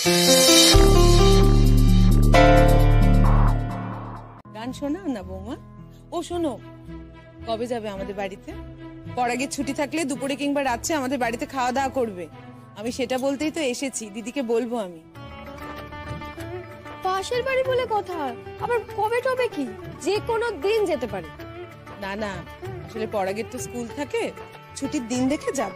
গান শোনাও না বৌমা। ও শোনো, কবে যাবে আমাদের বাড়িতে? পরাগের ছুটি থাকলে দুপুরে কিংবা রাত্রে আমাদের বাড়িতে খাওয়া দাওয়া করবে। আমি সেটা বলতেই তো এসেছি, দিদিকে বলবো আমি। পাশের বাড়ি বলে কথা, আবার কবে টবে কি? যে কোনো দিন যেতে পারে। না না, আসলে পরাগের তো স্কুল থাকে, ছুটির দিন দেখে যাব।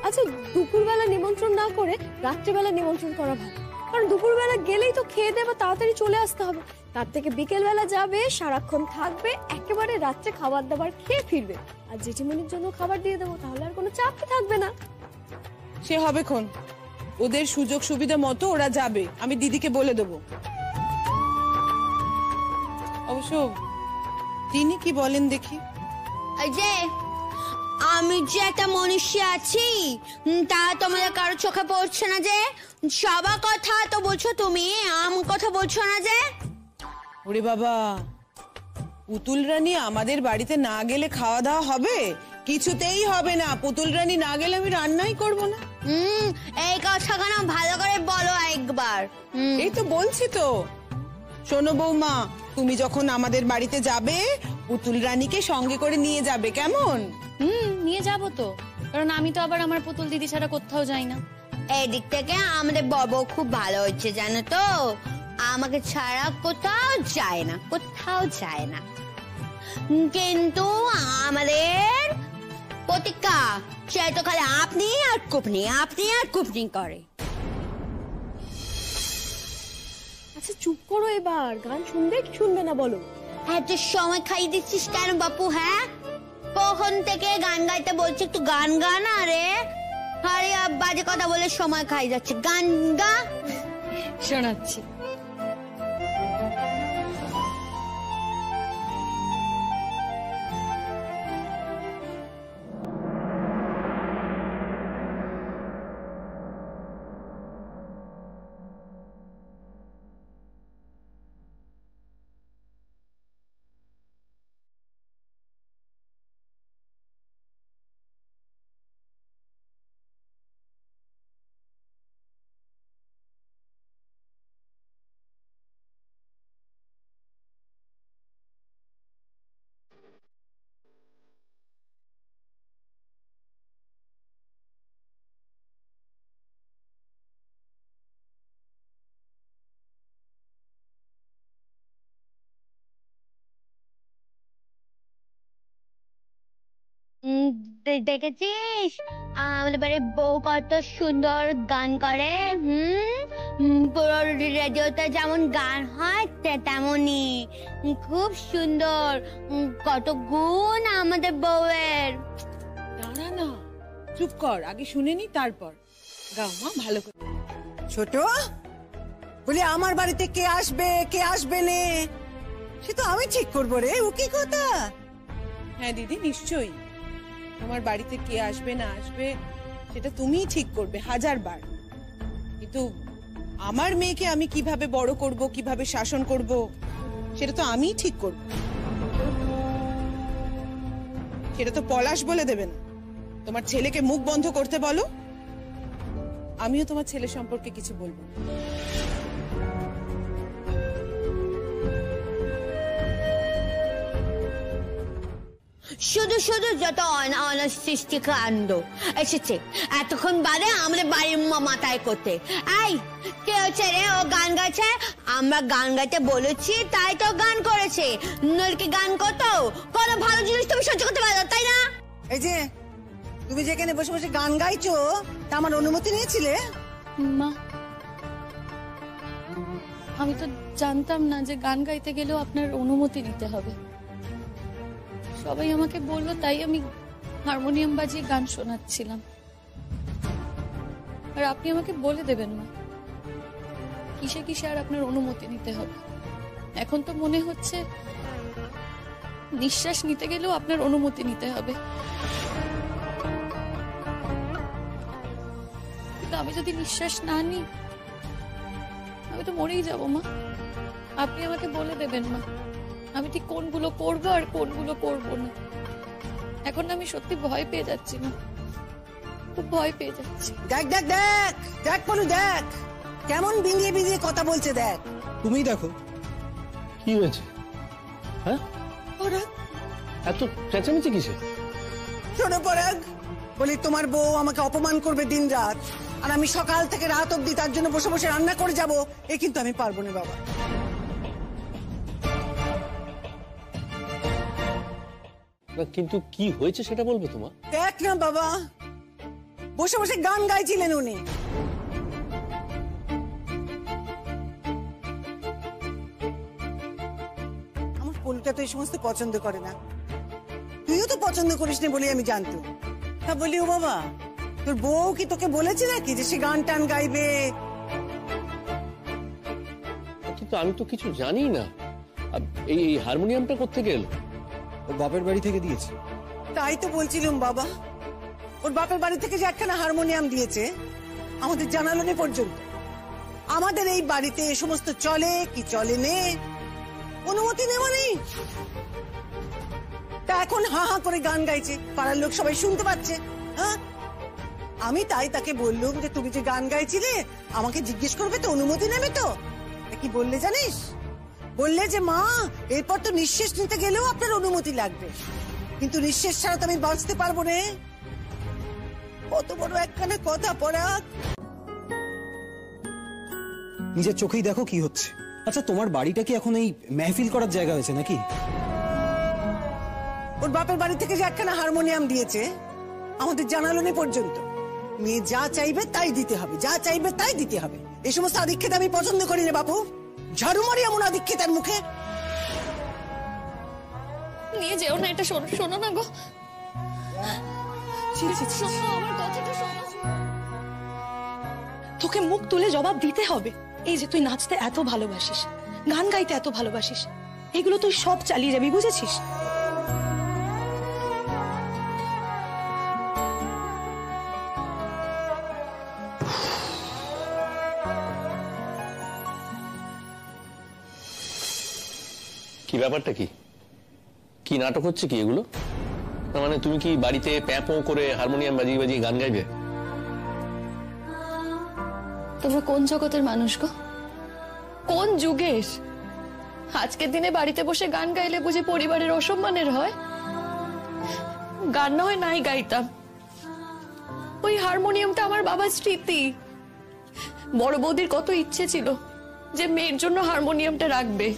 আচ্ছা, দুপুরবেলা নিমন্ত্রণ না করে রাত্রিবেলা নিমন্ত্রণ করা ভালো, কারণ দুপুরবেলা গেলেই তো খেয়ে দেবে, তাড়াতাড়ি চলে আসতে হবে। তার থেকে বিকেল বেলা যাবে, সারাক্ষণ থাকবে, একেবারে রাত্রে খাবার দাবার খেয়ে ফিরবে। আর জেঠিমনির জন্য খাবার দিয়ে দেবো, তাহলে আর কোনো চাপই থাকবে না। সে হবে খন, ওদের সুযোগ সুবিধা মতো ওরা যাবে, আমি দিদিকে বলে দেবো। অবশ্য তিনি কি বলেন দেখি। যে আমি যে একটা মনুষ্য আছি তা তোমাদের কারো চোখে পড়ছে না যে? সবার কথা তো বলছো তুমি, আমার কথা বলছো না যে? ওরে বাবা, পুতুল রানী আমাদের বাড়িতে না গেলে খাওয়া দাওয়া হবে? কিছুতেই হবে না। পুতুল রানী না গেলে আমি রান্নাই করব না। এই কথা কেন ভালো করে বলো একবার। এই তো বলছি তো। শোনো বৌমা, তুমি যখন আমাদের বাড়িতে যাবে পুতুল রানীকে সঙ্গে করে নিয়ে যাবে, কেমন? নিয়ে যাবো তো, কারণ আমি তো আবার আমার পুতুল দিদি ছাড়া কোথাও যাই না। এই দিক থেকে আমাদের বড় খুব ভালো হচ্ছে জানো তো, আমাকে ছাড়া কোথাও যায় না, কোথাও যায় না। কিন্তু আমাদের প্রতিজ্ঞা সে তো খালি আপনি আর কুপনি করে। আচ্ছা চুপ করো এবার, গান শুনবে কি শুনবে না বলো? এত সময় খাইয়ে দিচ্ছিস কেন বাপু? হ্যাঁ, কখন থেকে গান গাইতে বলছি, একটু গান গা না রে। আরে বাজে কথা বলে সময় খাই যাচ্ছে, গান গা। শোনাচ্ছি। দেখেছিস আমাদের বাড়ির বউ কত সুন্দর গান করে? পুরো রেডিওতে যেমন গান হয় তেমনই, খুব সুন্দর। কত গুণ আমাদের বউয়ের। দাঁড়া না, চুপ কর, আগে শুনে নি তারপর গাও মা, ভালো করে। ছোট বলি, আমার বাড়িতে কে আসবে কে আসবে নে সে তো আমি ঠিক করবো রে। ও কি কথা? হ্যাঁ দিদি, নিশ্চয়ই। তোমার বাড়িতে কে আসবে না আসবে সেটা তুমিই ঠিক করবে 1000 বার। কিন্তু আমার মেয়েকে আমি কিভাবে বড় করব, কিভাবে শাসন করব, সেটা তো আমিই ঠিক করব। সেটা তো পলাশ বলে দেবে না। তোমার ছেলেকে মুখ বন্ধ করতে বলো, আমিও তোমার ছেলে সম্পর্কে কিছু বলবো। শুধু শুধু যত অনসৃষ্টি কাণ্ড এসেছে এতক্ষণ বাদে আমাদের বাড়ির মাথায় করতে। এই কে হচ্ছে রে? ও গান গাইছে, আমরা গান গাইতে বলেছি তাই তো গান করেছে, নইলে কি গান করতো? কোনো ভালো জিনিস তুমি সহ্য করতে পারো তাই না? এই যে তুমি যেখানে বসে বসে গান গাইছো তা আমার অনুমতি নিয়েছিলে? মা, আমি তো জানতাম না যে গান গাইতে গেলেও আপনার অনুমতি নিতে হবে। সবাই আমাকে বললো, তাই আমি হারমোনিয়াম বাজিয়ে গান শোনাচ্ছিলাম। আর আপনি আমাকে বলে দেবেন মা, কিসে কিসে আর আপনার অনুমতি নিতে হবে। এখন তো মনে হচ্ছে নিঃশ্বাস নিতে গেলেও আপনার অনুমতি নিতে হবে। কিন্তু আমি যদি নিঃশ্বাস না নিই আমি তো মরেই যাবো মা। আপনি আমাকে বলে দেবেন মা, আমি ঠিক কোনগুলো করবো আর কোনগুলো করবো না। এখন আমি সত্যি ভয় পেয়ে যাচ্ছি না, খুব ভয় পেয়ে যাচ্ছি। দেখ দেখ দেখ দেখ মনু দেখ, কেমন বিঙিয়ে বিঙিয়ে কথা বলছে দেখ। তুমিই দেখো কি হয়েছে? হ্যাঁ, পরাগ, এত চেঁচামেচি কিসে? শোনো পরাগ, বলি তোমার বউ আমাকে অপমান করবে দিন রাত, আর আমি সকাল থেকে রাত অবধি তার জন্য বসে বসে রান্না করে যাব, এ কিন্তু আমি পারবো না বাবা। না, কিন্তু কি হয়েছে সেটা বলবে তোমার? দেখ না বাবা, বসে বসে গান গাইছিলেন উনি। আমার পলুটা তো এই সমস্ত পছন্দ করে না, তুইও তো পছন্দ করিস না বলে আমি জানতাম। তা বলি, ও বাবা, তোর বউ কি তোকে বলেছে নাকি যে সে গান টান গাইবে? কিন্তু আমি তো কিছু জানি না। আর এই হারমোনিয়ামটা কোত্থেকে এলো? ওর বাপের বাড়ি থেকে দিয়েছে। তাই তো বলছিলাম বাবা, ওর বাপের বাড়ি থেকে যে একখানা হারমোনিয়াম দিয়েছে, আমাদের জানালো না পর্যন্ত। আমাদের এই বাড়িতে এ সমস্ত চলে কি চলে নে, অনুমতি নেওয়া নেই। তা এখন হা হা করে গান গাইছে, পাড়ার লোক সবাই শুনতে পাচ্ছে। হ্যাঁ, আমি তাই তাকে বললুম যে তুমি যে গান গাইছিলে আমাকে জিজ্ঞেস করবে তো, অনুমতি নেবে তো। তা কি বললে জানিস? বললে যে মা, এরপর তো নিঃশ্বাস নিতে গেলেও আপনার অনুমতি লাগবে, কিন্তু নিঃশ্বাস ছাড়া তো আমি বাঁচতে পারবো না। কত বড় একখানা কথা পরাগ। নিজের চোখেই দেখো কি হচ্ছে। আচ্ছা, তোমার বাড়িটা কি এখন এই মেহফিল করার জায়গা হয়েছে নাকি? ওর বাপের বাড়ি থেকে যে একখানা হারমোনিয়াম দিয়েছে, আমাদের জানালো না পর্যন্ত। মেয়ে যা চাইবে তাই দিতে হবে, যা চাইবে তাই দিতে হবে। এই সমস্ত আধিক্যতা আমি পছন্দ করি না বাপু। ঝাড়ু মারি এমন আধিক্যতার মুখে। নিয়ে যেও না এটা, শোনো শোনো না গো, শোনো আমার কথাটা শোনো। তোকে মুখ তুলে জবাব দিতে হবে। এই যে তুই নাচতে এত ভালোবাসিস, গান গাইতে এত ভালোবাসিস, এগুলো তুই সব চালিয়ে যাবি, বুঝেছিস? কি ব্যাপারটা কি? কি নাটক হচ্ছে কি এগুলো? না মানে তুমি কি বাড়িতে প্যাঁপো করে হারমোনিয়াম বাজিয়ে বাজিয়ে গান গাইবে? তোমরা কোন জগতের মানুষ গো, কোন যুগের? আজকের দিনে বাড়িতে বসে গান গাইলে বুঝি পরিবারের অসম্মানের হয়? গান না হয় নাই গাইতাম, ওই হারমোনিয়ামটা আমার বাবার স্মৃতি। বড় বৌদির কত ইচ্ছে ছিল যে মেয়ের জন্য হারমোনিয়ামটা রাখবে।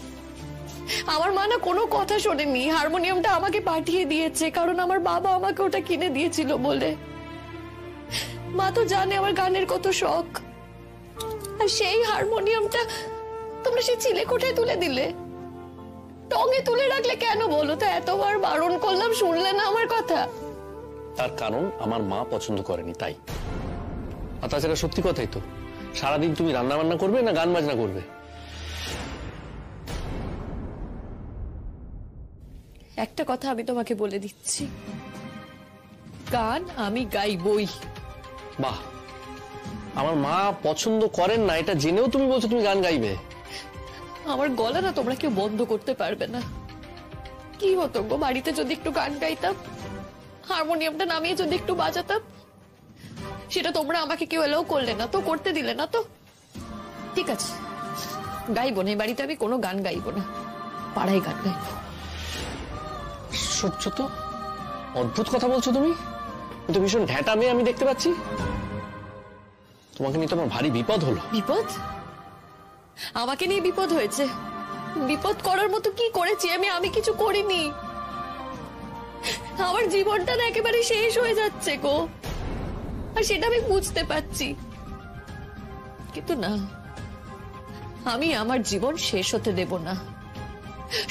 আমার মা না কোনো কথা শোনেনি, হারমোনিয়ামটা আমাকে পাঠিয়ে দিয়েছে, কারণ আমার বাবা আমাকে ওটা কিনে দিয়েছিল বলে। মা তো জানে আমার গানের কত শখ, আর সেই হারমোনিয়ামটা তোমরা সেই চিলে কোঠায় তুলে দিলে। টঙে তুলে রাখলে কেন বলো তো? এতবার বারণ করলাম, শুনলে না আমার কথা। তার কারণ আমার মা পছন্দ করেনি, তাই। আর তাছাড়া সত্যি কথাই তো, সারাদিন তুমি রান্না বান্না করবে না গান বাজনা করবে? একটা কথা আমি তোমাকে বলে দিচ্ছি, গান আমি গাইবই। বাহ, আমার মা পছন্দ করেন না এটা জেনেও তুমি বলছো তুমি গান গাইবে? আমার গলা না তোমরা কেউ বন্ধ করতে পারবে না। কি হতো গো বাড়িতে যদি একটু গান গাইতাম, হারমোনিয়ামটা নামিয়ে যদি একটু বাজাতাম? সেটা তোমরা আমাকে কেউ এলাও করলে না তো, করতে দিলে না তো। ঠিক আছে, গাইবো না, এই বাড়িতে আমি কোনো গান গাইবো না, পাড়ায় গান গাইবো। সহ্য তো, অদ্ভুত কথা বলছো তুমি। তো ভীষণ ঢ্যাটা মেয়ে আমি দেখতে পাচ্ছি। তোমাকে নিয়ে তো আমার ভারী বিপদ হলো। বিপদ? আমাকে নিয়ে বিপদ হয়েছে? বিপদ করার মতো কি করেছি আমি? আমি কিছু করিনি। আমার জীবনটা না একেবারে শেষ হয়ে যাচ্ছে গো, আর সেটা আমি বুঝতে পারছি। কিন্তু না, আমি আমার জীবন শেষ হতে দেব না।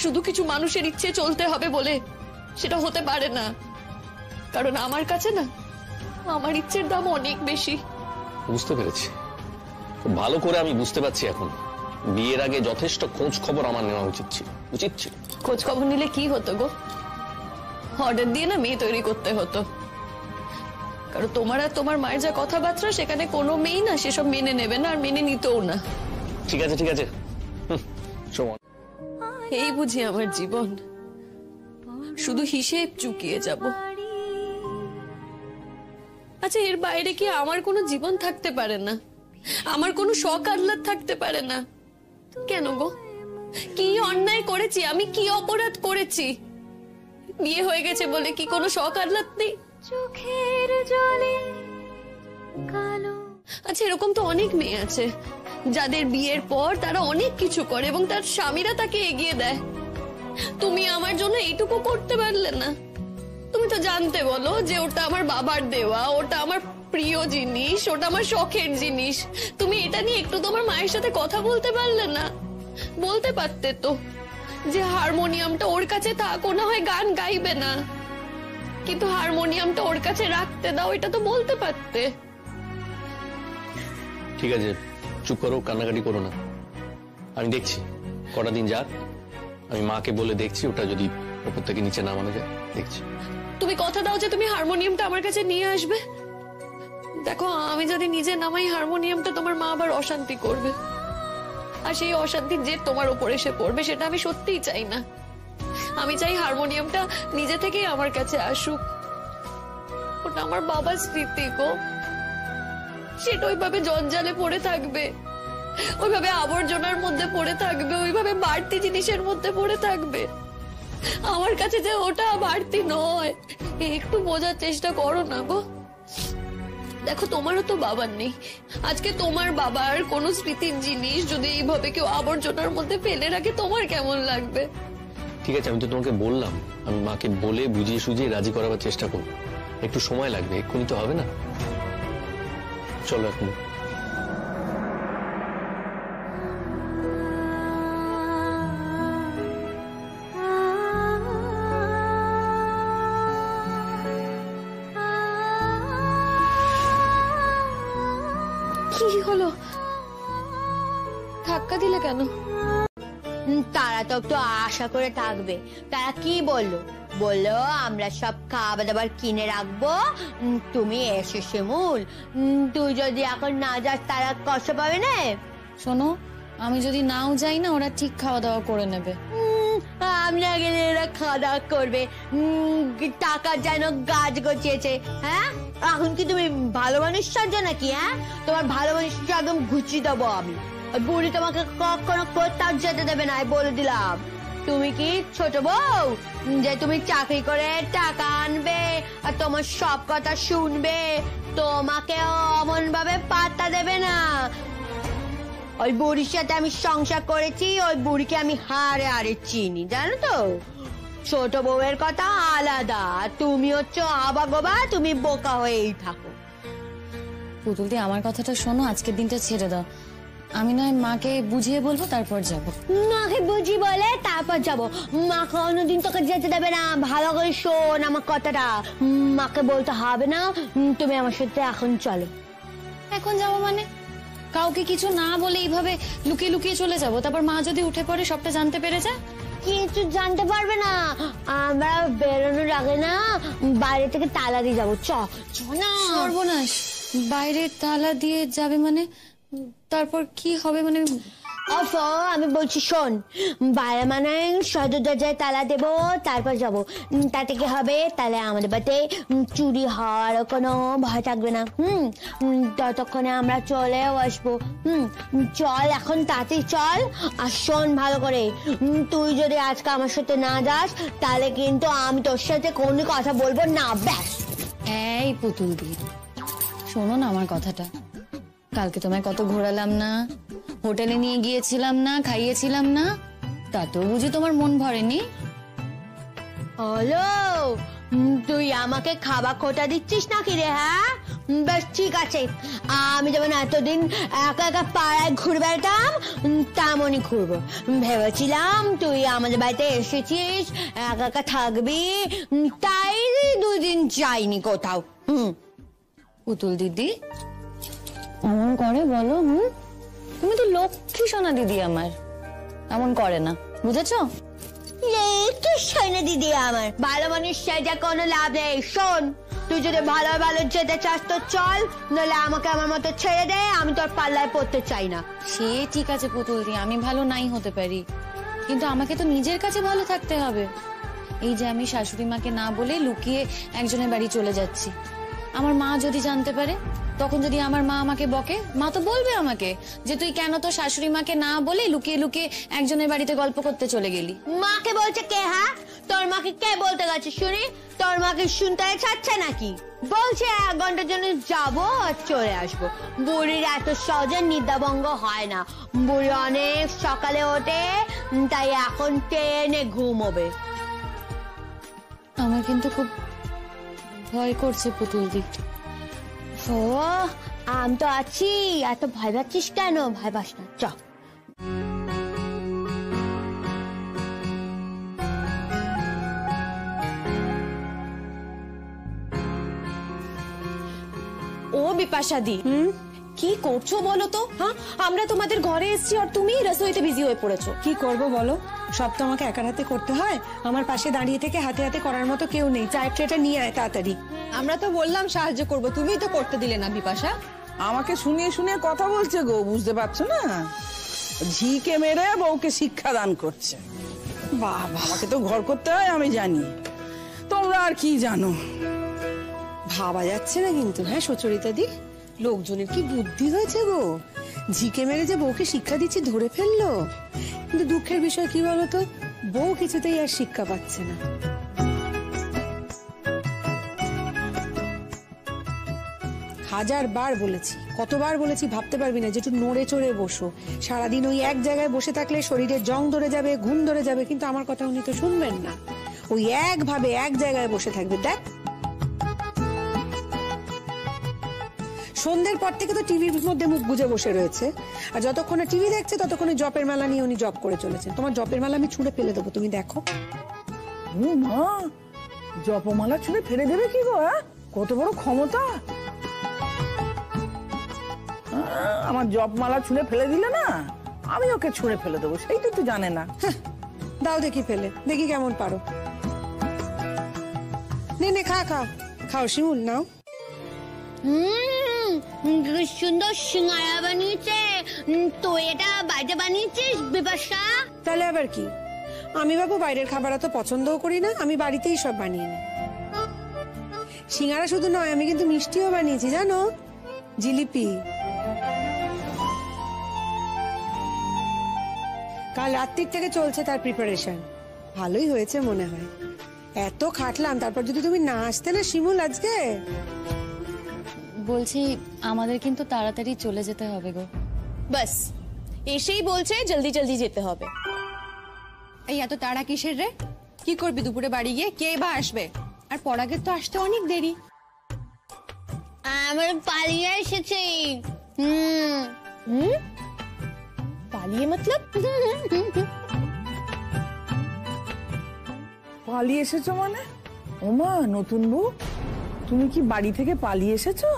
শুধু কিছু মানুষের ইচ্ছে চলতে হবে বলে সেটা হতে পারে না, কারণ আমার কাছে না আমার ইচ্ছের দাম অনেক বেশি। বুঝতে পেরেছি, খুব ভালো করে আমি বুঝতে পারছি এখন। বিয়ের আগে যথেষ্ট খোঁজ খবর আমার নেওয়া উচিত ছিল। খোঁজ খবর নিলে কি হতো গো? অর্ডার দিয়ে না মেয়ে তৈরি করতে হতো, কারণ তোমার আর তোমার মায়ের যা কথাবার্তা, সেখানে কোনো মেয়ে না সেসব মেনে নেবে না, আর মেনে নিতেও না। ঠিক আছে ঠিক আছে, এই বুঝি আমার জীবন, শুধু হিসেব চুকিয়ে যাব। আচ্ছা, এর বাইরে কি আমার কোনো জীবন থাকতে পারে না? আমার কোনো শখ আহ্লাদ থাকতে পারে না? কেন গো, কি অন্যায় করেছি আমি, কি অপরাধ করেছি? বিয়ে হয়ে গেছে বলে কি কোনো শখ আহ্লাদ নেই? চোখের জলে কালো। আচ্ছা, এরকম তো অনেক মেয়ে আছে যাদের বিয়ের পর তারা অনেক কিছু করে এবং তার স্বামীরা তাকে এগিয়ে দেয়। তুমি আমার জন্য এইটুকু করতে পারলে না? তুমি তো জানতে বলো যে ওটা আমার বাবার দেওয়া, ওটা আমার প্রিয় জিনিস, ওটা আমার শখের জিনিস। তুমি এটা নিয়ে একটু তোমার মায়ের সাথে কথা বলতে পারলে না? বলতে পারতে তো যে হারমোনিয়ামটা ওর কাছে থাক, না হয় গান গাইবে না, কিন্তু হারমোনিয়ামটা ওর কাছে রাখতে দাও, এটা তো বলতে পারতে। ঠিক আছে, চুপ করো, কান্নাকাটি করো না। আমি দেখছি কটা দিন যাক, আমি মাকে বলে দেখছি ওটা যদি ওপর থেকে নিচে নামানো যায়, দেখছি। তুমি কথা দাও যে তুমি হারমোনিয়ামটা আমার কাছে নিয়ে আসবে। দেখো, আমি যদি নিজে নামাই হারমোনিয়ামটা, তোমার মা আবার অশান্তি করবে, আর সেই অশান্তির জের তোমার উপর এসে পড়বে, সেটা আমি সত্যিই চাই না। আমি চাই হারমোনিয়ামটা নিজে থেকেই আমার কাছে আসুক। ওটা আমার বাবার স্মৃতি গো, সেটা ওইভাবে জঞ্জালে পড়ে থাকবে, ওইভাবে আবর্জনার মধ্যে পড়ে থাকবে, ওইভাবে বাড়তি জিনিসের মধ্যে পড়ে থাকবে। আমার কাছে যে ওটা বাড়তি নয়, একটু বোঝার চেষ্টা করো না গো। দেখো, তোমারও তো বাবার নেই, আজকে তোমার বাবার কোনো স্মৃতির জিনিস যদি এইভাবে কেউ আবর্জনার মধ্যে ফেলে রাখে, তোমার কেমন লাগবে? ঠিক আছে, আমি তো তোমাকে বললাম, আমি মাকে বলে বুঝিয়ে সুঝিয়ে রাজি করাবার চেষ্টা করবো। একটু সময় লাগবে, এক্ষুনি তো হবে না। চলো এখন। কি হলো? ধাক্কা দিলে কেন? তারা তো একটু আশা করে থাকবে। তারা কি বললো? বললো আমরা সব খাবার দাবার কিনে রাখবো, তুমি এসে শিমুল, তুই যদি এখন না যাস তারা কষ্ট পাবে না। শোনো, আমি যদি নাও যাই না, ওরা ঠিক খাওয়া দাওয়া করে নেবে। আমরা গেলে এরা খাওয়া দাওয়া করবে, টাকা যেন গাছ গছিয়েছে। হ্যাঁ, এখন কি তুমি ভালো মানুষ সাজো নাকি? হ্যাঁ, তোমার ভালো মানুষ একদম ঘুচিয়ে দেবো আমি। বুড়ি তোমাকে কখনো কোথাও যেতে দেবে না, বলে দিলাম। তুমি কি ছোট বউ যে তুমি চাকরি করে টাকা আনবে আর তোমার সব কথা শুনবে? তোমাকে অমন ভাবে পাত্তা দেবে না। ওই বুড়ির সাথে আমি সংসার করেছি, ওই বুড়িকে আমি হাড়ে হাড়ে চিনি, জানো তো। ছোট বউয়ের কথা আলাদা, তুমি হচ্ছে আবাগোবা, তুমি বোকা হয়েই থাকো। পুতুলদি, আমার কথাটা শোনো, আজকের দিনটা ছেড়ে দাও। আমি নয় মাকে বুঝিয়ে বলবো, তারপর যাব। মাকে বুঝি বলে তারপর যাব? মা কোনোদিন তোকে যেতে দেবে না। ভালো করে শোন আমার কথাটা, মাকে বলতে হবে না, তুমি আমার সাথে এখন চলো। এখন যাবো মানে? কাউকে কিছু না বলে এইভাবে লুকিয়ে লুকিয়ে চলে যাব, তারপর মা যদি উঠে পড়ে সবটা জানতে পেরে যায়? কিছু জানতে পারবে না। আমরা বেরোনোর আগে না বাইরে থেকে তালা দিয়ে যাবো। চ না। সর্বনাশ, বাইরে তালা দিয়ে যাবে মানে? তারপর কি হবে মানে? আমি বলছি শোন, বাইরে মানে সদর দরজায় তালা দেবো, তারপর যাবো। তাতে কি হবে? তাহলে আমাদের বাড়িতে চুরি হওয়ার কোনো ভয় থাকবে না। ততক্ষণে আমরা চলেও আসবো। চল এখন, তাড়াতাড়ি চল। আর শোন ভালো করে, তুই যদি আজকে আমার সাথে না যাস তাহলে কিন্তু আমি তোর সাথে কোনো কথা বলবো না, ব্যাস। এই পুতুলদি, শোনো না আমার কথাটা। কালকে তোমায় কত ঘোরালাম না, হোটেলে নিয়ে গিয়েছিলাম না, খাইয়েছিলাম না, তাতেও বুঝি তোমার মন ভরেনি? হ্যালো, তুই আমাকে খাবার খোটা দিচ্ছিস নাকি রে? হ্যাঁ, বেশ ঠিক আছে। আমি যেমন এতদিন একা একা পাড়ায় ঘুরে বেড়াতাম, তেমনই ঘুরবো। ভেবেছিলাম তুই আমাদের বাড়িতে এসেছিস, একা একা থাকবি, তাই 2 দিন যাইনি কোথাও। পুতুল দিদি এমন করে বলো? তুমি তো লক্ষ্মী সোনা দিদি আমার, এমন করে না, বুঝেছো? লক্ষ্মী সোনা দিদি আমার, ভালো মানুষ সেটা কোনো লাভ নেই। শোন, তুই যদি ভালো ভালো যেতে চাস তো চল, নাহলে আমাকে আমার মতো ছেড়ে দে, আমি তোর পাল্লায় পড়তে চাই না। সে ঠিক আছে পুতুল দি, আমি ভালো নাই হতে পারি, কিন্তু আমাকে তো নিজের কাছে ভালো থাকতে হবে। এই যে আমি শাশুড়ি মাকে না বলে লুকিয়ে একজনের বাড়ি চলে যাচ্ছি, আমার মা যদি জানতে পারে তখন যদি আমার মা আমাকে বকে, মা তো বলবে আমাকে যে তুই কেন তোর শাশুড়ি মাকে না বলে লুকিয়ে লুকিয়ে একজনের বাড়িতে গল্প করতে চলে গেলি। মাকে বলছে কে? হ্যাঁ, তোর মাকে কে বলতে গেছে শুনি? তোর মাকে শুনতে চাচ্ছে নাকি? বলছে 1 ঘন্টার জন্য যাবো আর চলে আসবো। বুড়ির এত সহজে নিদ্রাভঙ্গ হয় না, বুড়ি অনেক সকালে ওঠে, তাই এখন টেনে ঘুমোবে। আমার কিন্তু খুব ভয় করছে পুতুল দি। ও, আমি তো আছি, এত ভয় পাচ্ছিস কেন? ভয় পাস না, চ। ও বিপাশা দি, কি করছো বলো তো? হ্যাঁ, আমরা তোমাদের ঘরে এসেছি আর তুমি রসোইতে বিজি হয়ে পড়েছো। কি করব বলো, সব তো আমাকে একার হাতে করতে হয়। আমার পাশে দাঁড়িয়ে থেকে হাতে হাতে করার মতো কেউ নেই। চায়ের ট্রেটা নিয়ে আয় তাড়াতাড়ি। আমরা তো বললাম সাহায্য করব, তুমিই তো করতে দিলে না বিপাশা। আমাকে শুনিয়ে শুনিয়ে কথা বলছে গো, বুঝতে পারছো না? ঝিকে মেরে বউকে শিক্ষা দান করছে। বাবা, আমাকে তো ঘর করতে হয় আমি জানি, তোমরা আর কি জানো। ভাবা যাচ্ছে না কিন্তু, হ্যাঁ সুচরিতা দি, লোকজনের কি বুদ্ধি হয়েছে গো। ঝিকে মেরে যে বউকে শিক্ষা দিচ্ছি ধরে ফেললো। কিন্তু দুঃখের বিষয় কি বলতো, বউ কিছুতেই আর শিক্ষা পাচ্ছে না। হাজার বার বলেছি, কতবার বলেছি, ভাবতে পারবি না যে একটু নড়ে চড়ে বসো। সারাদিন ওই এক জায়গায় বসে থাকলে শরীরে জং ধরে যাবে, ঘুম ধরে যাবে, কিন্তু আমার কথা উনি তো শুনবেন না। ওই একভাবে এক জায়গায় বসে থাকবে। দেখ, সন্ধ্যের পর থেকে তো টিভির মধ্যে মুখ গুজে বসে রয়েছে, আর যতক্ষণে টিভি দেখছে ততক্ষণে জপের মালা নিয়ে উনি জপ করে চলেছেন। তোমার জপের মালা আমি ছুঁড়ে ফেলে দেবো, তুমি দেখো। ও মা, জপমালা ছুঁড়ে ফেলে দেবে কি গো? কত বড় ক্ষমতা! আমার জপমালা ছুঁড়ে ফেলে দিলে না, আমি ওকে ছুঁড়ে ফেলে দেবো, সেইটা তো জানে না। দাও দেখি ফেলে, দেখি কেমন পারো। নে নে, খা খাও খাও, শিমুল নাও। সুন্দর সিঙ্গারা বানিয়েছে। তো এটা বাড়িতে বানিয়েছিস বিপাশা? তাহলে আবার কি, আমি বাবু বাইরের খাবার এত পছন্দও করি না, আমি বাড়িতেই সব বানিয়ে নিই। সিঙ্গারা শুধু নয়, আমি কিন্তু মিষ্টিও বানিয়েছি জানো, জিলিপি। কাল রাত্রির থেকে চলছে তার প্রিপারেশন। ভালোই হয়েছে মনে হয়। এত খাটলাম, তারপর যদি তুমি না আসতে না শিমুল আজকে। বলছি আমাদের কিন্তু তাড়াতাড়ি চলে যেতে হবে গো। বাস এসেই বলছে জলদি জলদি যেতে হবে। এই এত তাড়া কিসের রে? কি করবি দুপুরে বাড়ি গিয়ে? কে বা আসবে? আর পরাগের তো আসতে অনেক দেরি। আমার পালিয়ে এসেছে। পালিয়ে মতলব? পালিয়ে এসেছো মানে? ওমা, নতুন বউ, তুমি কি বাড়ি থেকে পালিয়ে এসেছো?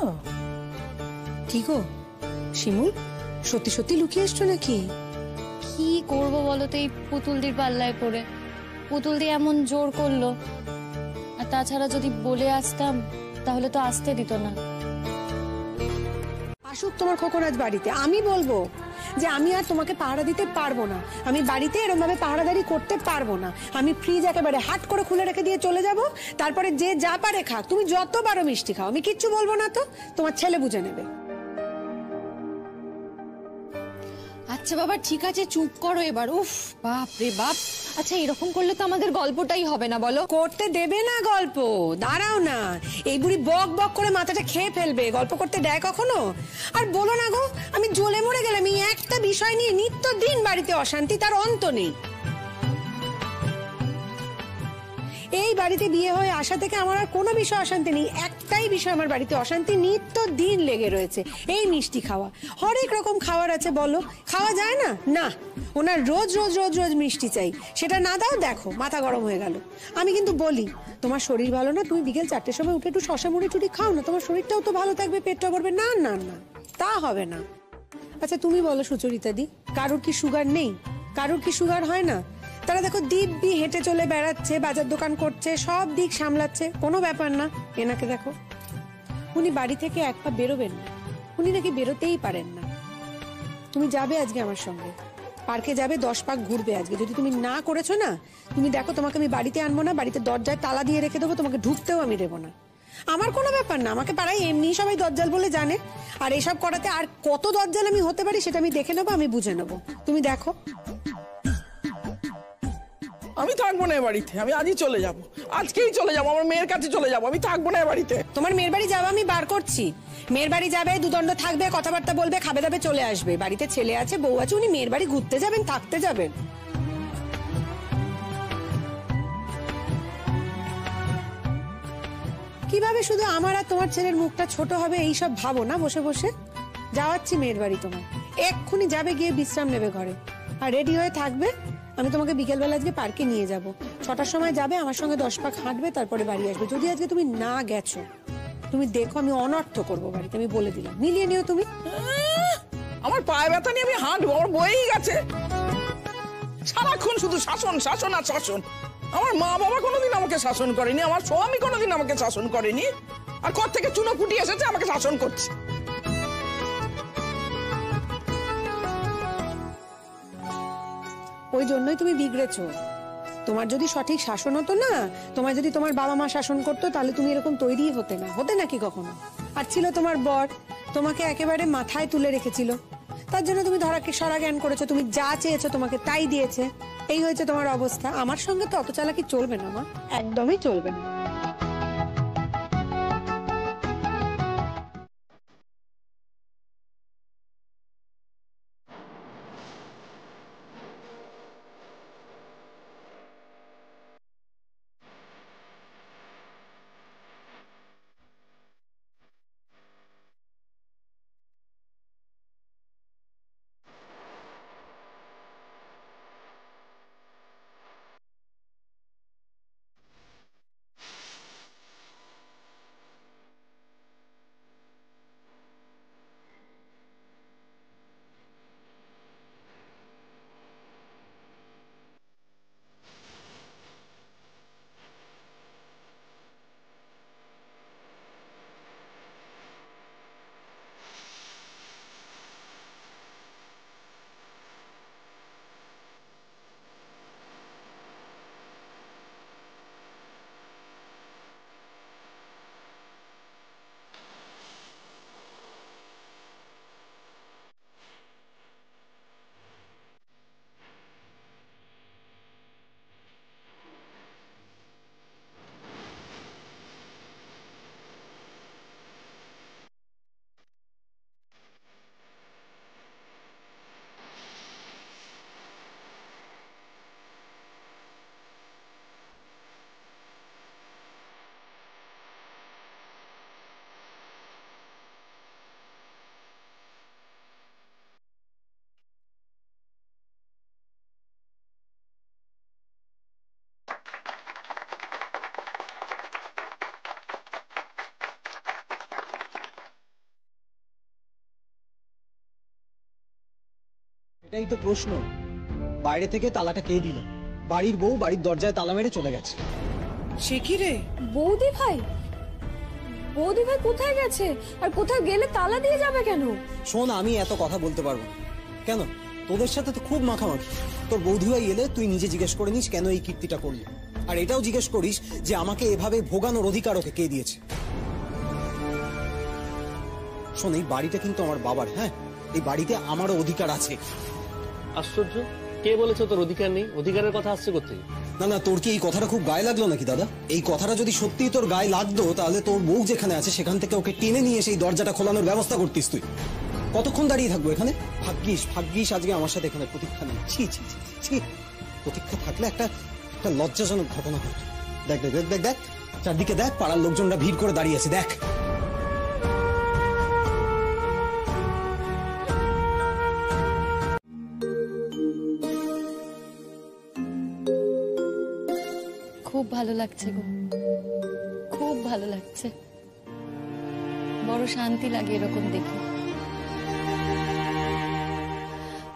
কি গো শিমুল, সত্যি সত্যি লুকিয়ে এসছো নাকি? কি করবো বলো তো, এই পুতুলদির পাল্লায় পড়ে। পুতুলদি এমন জোর করলো, আর তাছাড়া যদি বলে আসতাম তাহলে তো আসতে দিত না। আসুক তোমার খোকন আজ বাড়িতে, আমি বলবো যে আমি আর তোমাকে পাহারা দিতে পারবো না। আমি বাড়িতে এরকম ভাবে পাহারাদারি করতে পারবো না। আমি ফ্রিজ একেবারে হাট করে খুলে রেখে দিয়ে চলে যাব, তারপরে যে যা পারে খাক। তুমি যত পারো মিষ্টি খাও, আমি কিচ্ছু বলবো না, তো তোমার ছেলে বুঝে নেবে। আচ্ছা বাবা ঠিক আছে, চুপ করো এবার। উফ বাপ রে বাপ। আচ্ছা এরকম করলে তো আমাদের গল্পটাই হবে না বলো। করতে দেবে না গল্প, দাঁড়াও না। এই বুড়ি বক বক করে মাথাটা খেয়ে ফেলবে, গল্প করতে দেয় কখনো? আর বলো না গো, আমি জ্বলে মরে গেলাম। এই একটা বিষয় নিয়ে নিত্যদিন বাড়িতে অশান্তি, তার অন্ত নেই। এই বাড়িতে বিয়ে হয়ে আসা থেকে আমার আর কোনো বিষয় অশান্তি নেই। একটাই বিষয় আমার বাড়িতে অশান্তি নিত্যদিন লেগে রয়েছে, এই মিষ্টি খাওয়া। হরেক রকম খাবার আছে, বলো খাওয়া যায় না? না, ওনার রোজ রোজ রোজ রোজ মিষ্টি চাই। সেটা না দাও, দেখো মাথা গরম হয়ে গেল। আমি কিন্তু বলি, তোমার শরীর ভালো না, তুমি বিকেল 4টের সময় উঠে একটু শশা মুড়ি টুড়ি খাও না, তোমার শরীরটাও তো ভালো থাকবে, পেটটা ভরবে। না না না, তা হবে না। আচ্ছা তুমি বলো সুচরিতা দি, কারোর কি সুগার নেই? কারোর কি সুগার হয় না? তারা দেখো দিব্যি হেঁটে চলে বেড়াচ্ছে, বাজার দোকান করছে, সব দিক সামলাচ্ছে, কোনো ব্যাপার না। এনাকে দেখো, উনি বাড়ি থেকে এক পা বেরোবেন না, উনি নাকি বেরোতেই পারেন না। তুমি যাবে আজকে আমার সঙ্গে, পার্কে যাবে, 10 পাক ঘুরবে আজকে। যদি তুমি না করেছো না, তুমি দেখো তোমাকে আমি বাড়িতে আনবো না, বাড়িতে দরজায় তালা দিয়ে রেখে দেবো, তোমাকে ঢুকতেও আমি দেবো না। আমার কোনো ব্যাপার না, আমাকে পাড়ায় এমনি সবাই দজ্জাল বলে জানে। আর এসব করাতে আর কত দজ্জাল আমি হতে পারি সেটা আমি দেখে নেবো, আমি বুঝে নেবো, তুমি দেখো। আমি থাকবো না এ বাড়িতে, আমি আজই চলে যাব, আজকেই চলে যাব, আমার মেয়ের কাছে চলে যাব, আমি থাকবো না এ বাড়িতে। তোমার মেয়ের বাড়ি যাওয়া আমি বার করছি। মেয়ের বাড়ি যাবে, দুদণ্ড থাকবে, কথাবার্তা বলবে, খাবে দাবে, চলে আসবে। বাড়িতে ছেলে আছে, বউ আছে, উনি মেয়ের বাড়ি ঘুরতে যাবেন, থাকতে যাবেন। কিভাবে শুধু আমার আর তোমার ছেলের মুখটা ছোট হবে এইসব ভাবো না বসে বসে। যাওয়াচ্ছি মেয়ের বাড়ি তোমার, এক্ষুনি যাবে, গিয়ে বিশ্রাম নেবে ঘরে, আর রেডি হয়ে থাকবে। আমি তোমাকে বিকেলবেলা আজকে পার্কে নিয়ে যাব, 6টার সময় যাবে, আমার সঙ্গে 10 পাক হাঁটবে, তারপরে বাড়ি আসবে। যদি আজকে তুমি না গেছো, তুমি দেখো আমি অনর্থ করবো বাড়িতে, আমি বলে দিলাম, মিলিয়ে নিও তুমি। আমার পায়ে ব্যথা নিয়ে আমি হাঁটবো, আমার বয়েই গেছে। সারাক্ষণ শুধু শাসন শাসন আর শাসন। আমার মা বাবা কোনোদিন আমাকে শাসন করেনি, আমার স্বামী কোনোদিন আমাকে শাসন করেনি, আর কর থেকে চুনো ফুটি এসেছে আমাকে শাসন করছে। ওই জন্যই তুমি বিগড়েছো। তোমার যদি সঠিক শাসন হতো না, তোমার যদি তোমার বাবা মা শাসন করতো, তাহলে তুমি এরকম তৈরি হতে না, হতে নাকি কখনো। আর ছিল তোমার বর, তোমাকে একেবারে মাথায় তুলে রেখেছিল, তার জন্য তুমি ধরাকে সরা জ্ঞান করেছো, তুমি যা চেয়েছো তোমাকে তাই দিয়েছে, এই হয়েছে তোমার অবস্থা। আমার সঙ্গে তো অত চালাকি চলবে না মা, একদমই চলবে না। এটাই তো প্রশ্ন, বাইরে থেকে তালাটা কে দিল? বাড়ির বউ বাড়ির দরজায় তালা মেরে চলে গেছে। সে কি রে? বৌদি ভাই, বৌদি ভাই কোথায় গেছে? আর কোথাও গেলে তালা দিয়ে যাবে কেন? শোন, আমি এত কথা বলতে পারবো না। কেন? তোদের সাথে তো খুব মাখামাখি। তোর বৌদি ভাই এলে তুই নিজে জিজ্ঞেস করে নিস কেন এই কীর্তিটা করলি, আর এটাও জিজ্ঞেস করিস যে আমাকে এভাবে ভোগানোর অধিকার ওকে কে দিয়েছে। শোন, এই বাড়িটা কিন্তু আমার বাবার, হ্যাঁ, এই বাড়িতে আমারও অধিকার আছে। আশ্চর্য, কে বলেছে তোর অধিকার নেই? অধিকারের কথা আসছে কোথায়? না না, তোর কি এই কথাটা খুব গায়ে লাগলো নাকি দাদা? এই কথাটা যদি সত্যিই তোর গায়ে লাগতো, তাহলে তোর বউ যেখানে আছে সেখান থেকে ওকে টেনে নিয়ে সেই দরজাটা খোলানোর ব্যবস্থা করতিস। তুই কতক্ষণ দাঁড়িয়ে থাকবো এখানে? ভাগ্যিস আজকে আমার সাথে এখানে প্রতীক্ষা নেই। ছি ছি ছি ছি, প্রতীক্ষা থাকলে একটা লজ্জাজনক ঘটনা ঘটতো। দেখ দেখ দেখ দেখ, চারদিকে দেখ, পাড়ার লোকজনরা ভিড় করে দাঁড়িয়ে আছে, দেখ। খুব ভালো লাগছে গো, খুব ভালো লাগছে, বড় শান্তি লাগে এরকম দেখে।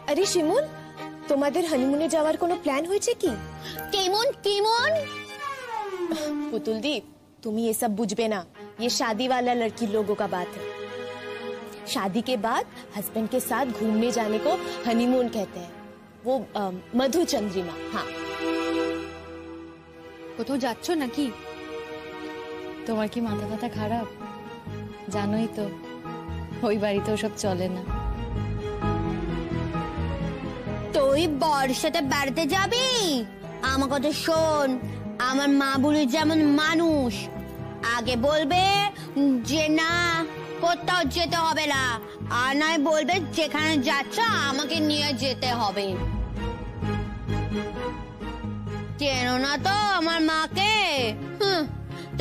আরে শিমুল, তোমাদের হানিমুনে যাওয়ার কোনো প্ল্যান হয়েছে কি? কেমন কেমন? पुतुल दी, तुम ये सब बुझबे ना, ये शादी वाला लड़की लोगों का बात है। शादी के बाद हस्बैंड के साथ घूमने जाने को हनीमून कहते हैं, वो मधु चंद्रिमा। हाँ, কোথাও যাচ্ছ নাকি? তোমার কি মাথা ব্যথা খারাপ? জানোই তো ওই বাড়িতে ওসব চলে না। তুই বরের সাথে বেড়াতে যাবি? আমার কথা শোন, আমার মা বুড়ি যেমন মানুষ, আগে বলবে যে না কোথাও যেতে হবে না, আর নয় বলবে যেখানে যাচ্ছ আমাকে নিয়ে যেতে হবে। চেনো না তো আমার মাকে?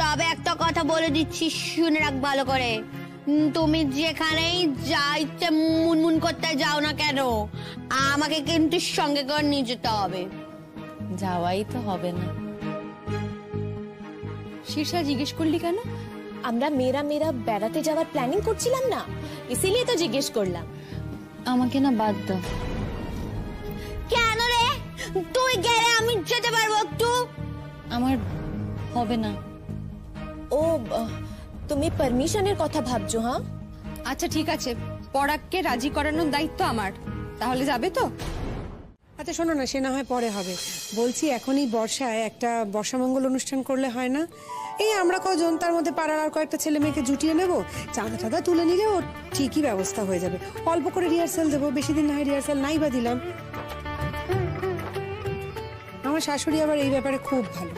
তবে একটা কথা বলে দিচ্ছি, শুনে রাখ ভালো করে। তুমি যেখানেই যা ইচ্ছে মুনমুন করতে যাও না কেন, আমাকে কিন্তু সঙ্গে করে নিয়ে যেতে হবে। যাওয়াই তো হবে না। শীর্ষা জিজ্ঞেস করলি কেন? আমরা মেয়েরা বেড়াতে যাওয়ার প্ল্যানিং করছিলাম না, ইসিলিয়ে তো জিজ্ঞেস করলাম। আমাকে না বাদ দাও। কেন রে? তুই গেলে আমি যেতে পারবো একটু? আমার হবে না। ও তুমি পারমিশনের কথা ভাবছো? হ্যাঁ আচ্ছা ঠিক আছে, পরাগকে রাজি করানোর দায়িত্ব আমার, তাহলে যাবে তো? আচ্ছা শোনো না, সে না হয় পরে হবে। বলছি এখনই বর্ষায় একটা বর্ষামঙ্গল অনুষ্ঠান করলে হয় না? এই আমরা কজন, তার মধ্যে পাড়ার আর কয়েকটা ছেলে মেয়েকে জুটিয়ে নেবো, চাঁদা টাদা তুলে নিলেও ঠিকই ব্যবস্থা হয়ে যাবে। অল্প করে রিহার্সাল দেবো, বেশি দিন না হয় রিহার্সাল নাই বা দিলাম। আমার শাশুড়ি আবার এই ব্যাপারে খুব ভালো।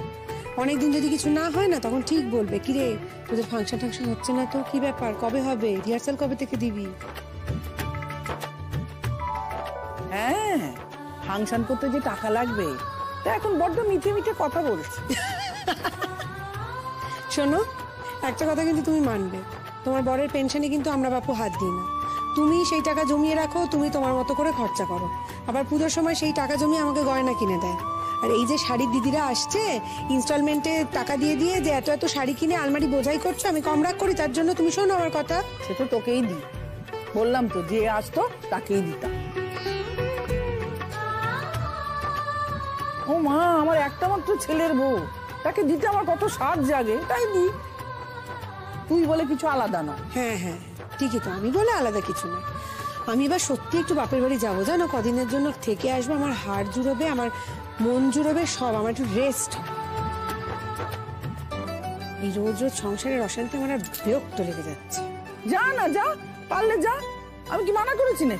অনেকদিন যদি কিছু না হয় না, তখন ঠিক বলবে, কিরে তোদের ফাংশন টাংশন হচ্ছে না তো, কি ব্যাপার, কবে হবে, রিহার্সাল কবে থেকে দিবি? হ্যাঁ, ফাংশন করতে যে টাকা লাগবে তা এখন বড্ড মিঠে মিঠে কথা বলছে। শোনো, একটা কথা কিন্তু তুমি মানবে, তোমার বরের পেনশনে কিন্তু আমরা বাপু হাত দিই না। তুমি সেই টাকা জমিয়ে রাখো, তুমি তোমার মতো করে খরচা করো, আবার পুজোর সময় সেই টাকা জমিয়ে আমাকে গয়না কিনে দেয়। আর এই যে শাড়ির দিদিরা আসছে ইনস্টলমেন্টে টাকা দিয়ে দিয়ে যে এত এত শাড়ি কিনে আলমারি বোঝাই করছো, আমি কম রাগ করি তার জন্য? তুমি শোনো আমার কথা। সে তো তোকেই দিই, বললাম তো যে আসতো তাকেই দিতাম। ও মা, আমার একটা মাত্র ছেলের বউ, তাকে দিতে আমার কত স্বাদ জাগে, তাই দি। তুই বলে কিছু আলাদা না। হ্যাঁ হ্যাঁ ঠিকই তো, আমি বলে আলাদা কিছু না। আমি এবার সত্যি একটু বাপের বাড়ি যাবো, জানো, কদিনের জন্য থেকে আসবো। আমার হাড় জুড়োবে, আমার মন জুড়োবে, সব আমার একটু রেস্ট। এই রোজ রোজ সংসারের অশান্তি আমার আর বিরক্ত লেগে যাচ্ছে। যা না যা, পারলে যা, আমি কি মানা করেছি না?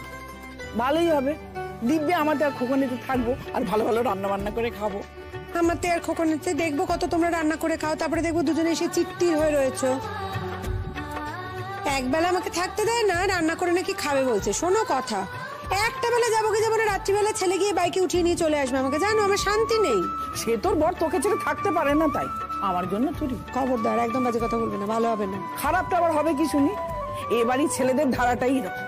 ভালোই হবে, দিব্যে আমাদের আর খোকনেতে থাকবো, আর ভালো ভালো রান্না বান্না করে খাবো। আমাতে আর খোকনেতে দেখবো কত তোমরা রান্না করে খাও, তারপরে দেখবো দুজনে এসে চিট্টির হয়ে রয়েছো। একবেলা আমাকে থাকতে দেয় না, রান্না করে নাকি খাবে বলছে। শোনো কথা, একটা বেলা যাবো কি যাবো না, রাত্রিবেলা ছেলে গিয়ে বাইকে উঠিয়ে নিয়ে চলে আসবে আমাকে, জানো আমার শান্তি নেই। সে তোর বর তোকে ছেড়ে থাকতে পারে না, তাই আমার জন্য চুরি। খবরদার, একদম বাজে কথা বলবে না, ভালো হবে না। খারাপটা আবার হবে কি শুনি? এবারই ছেলেদের ধারাটাই এরকম।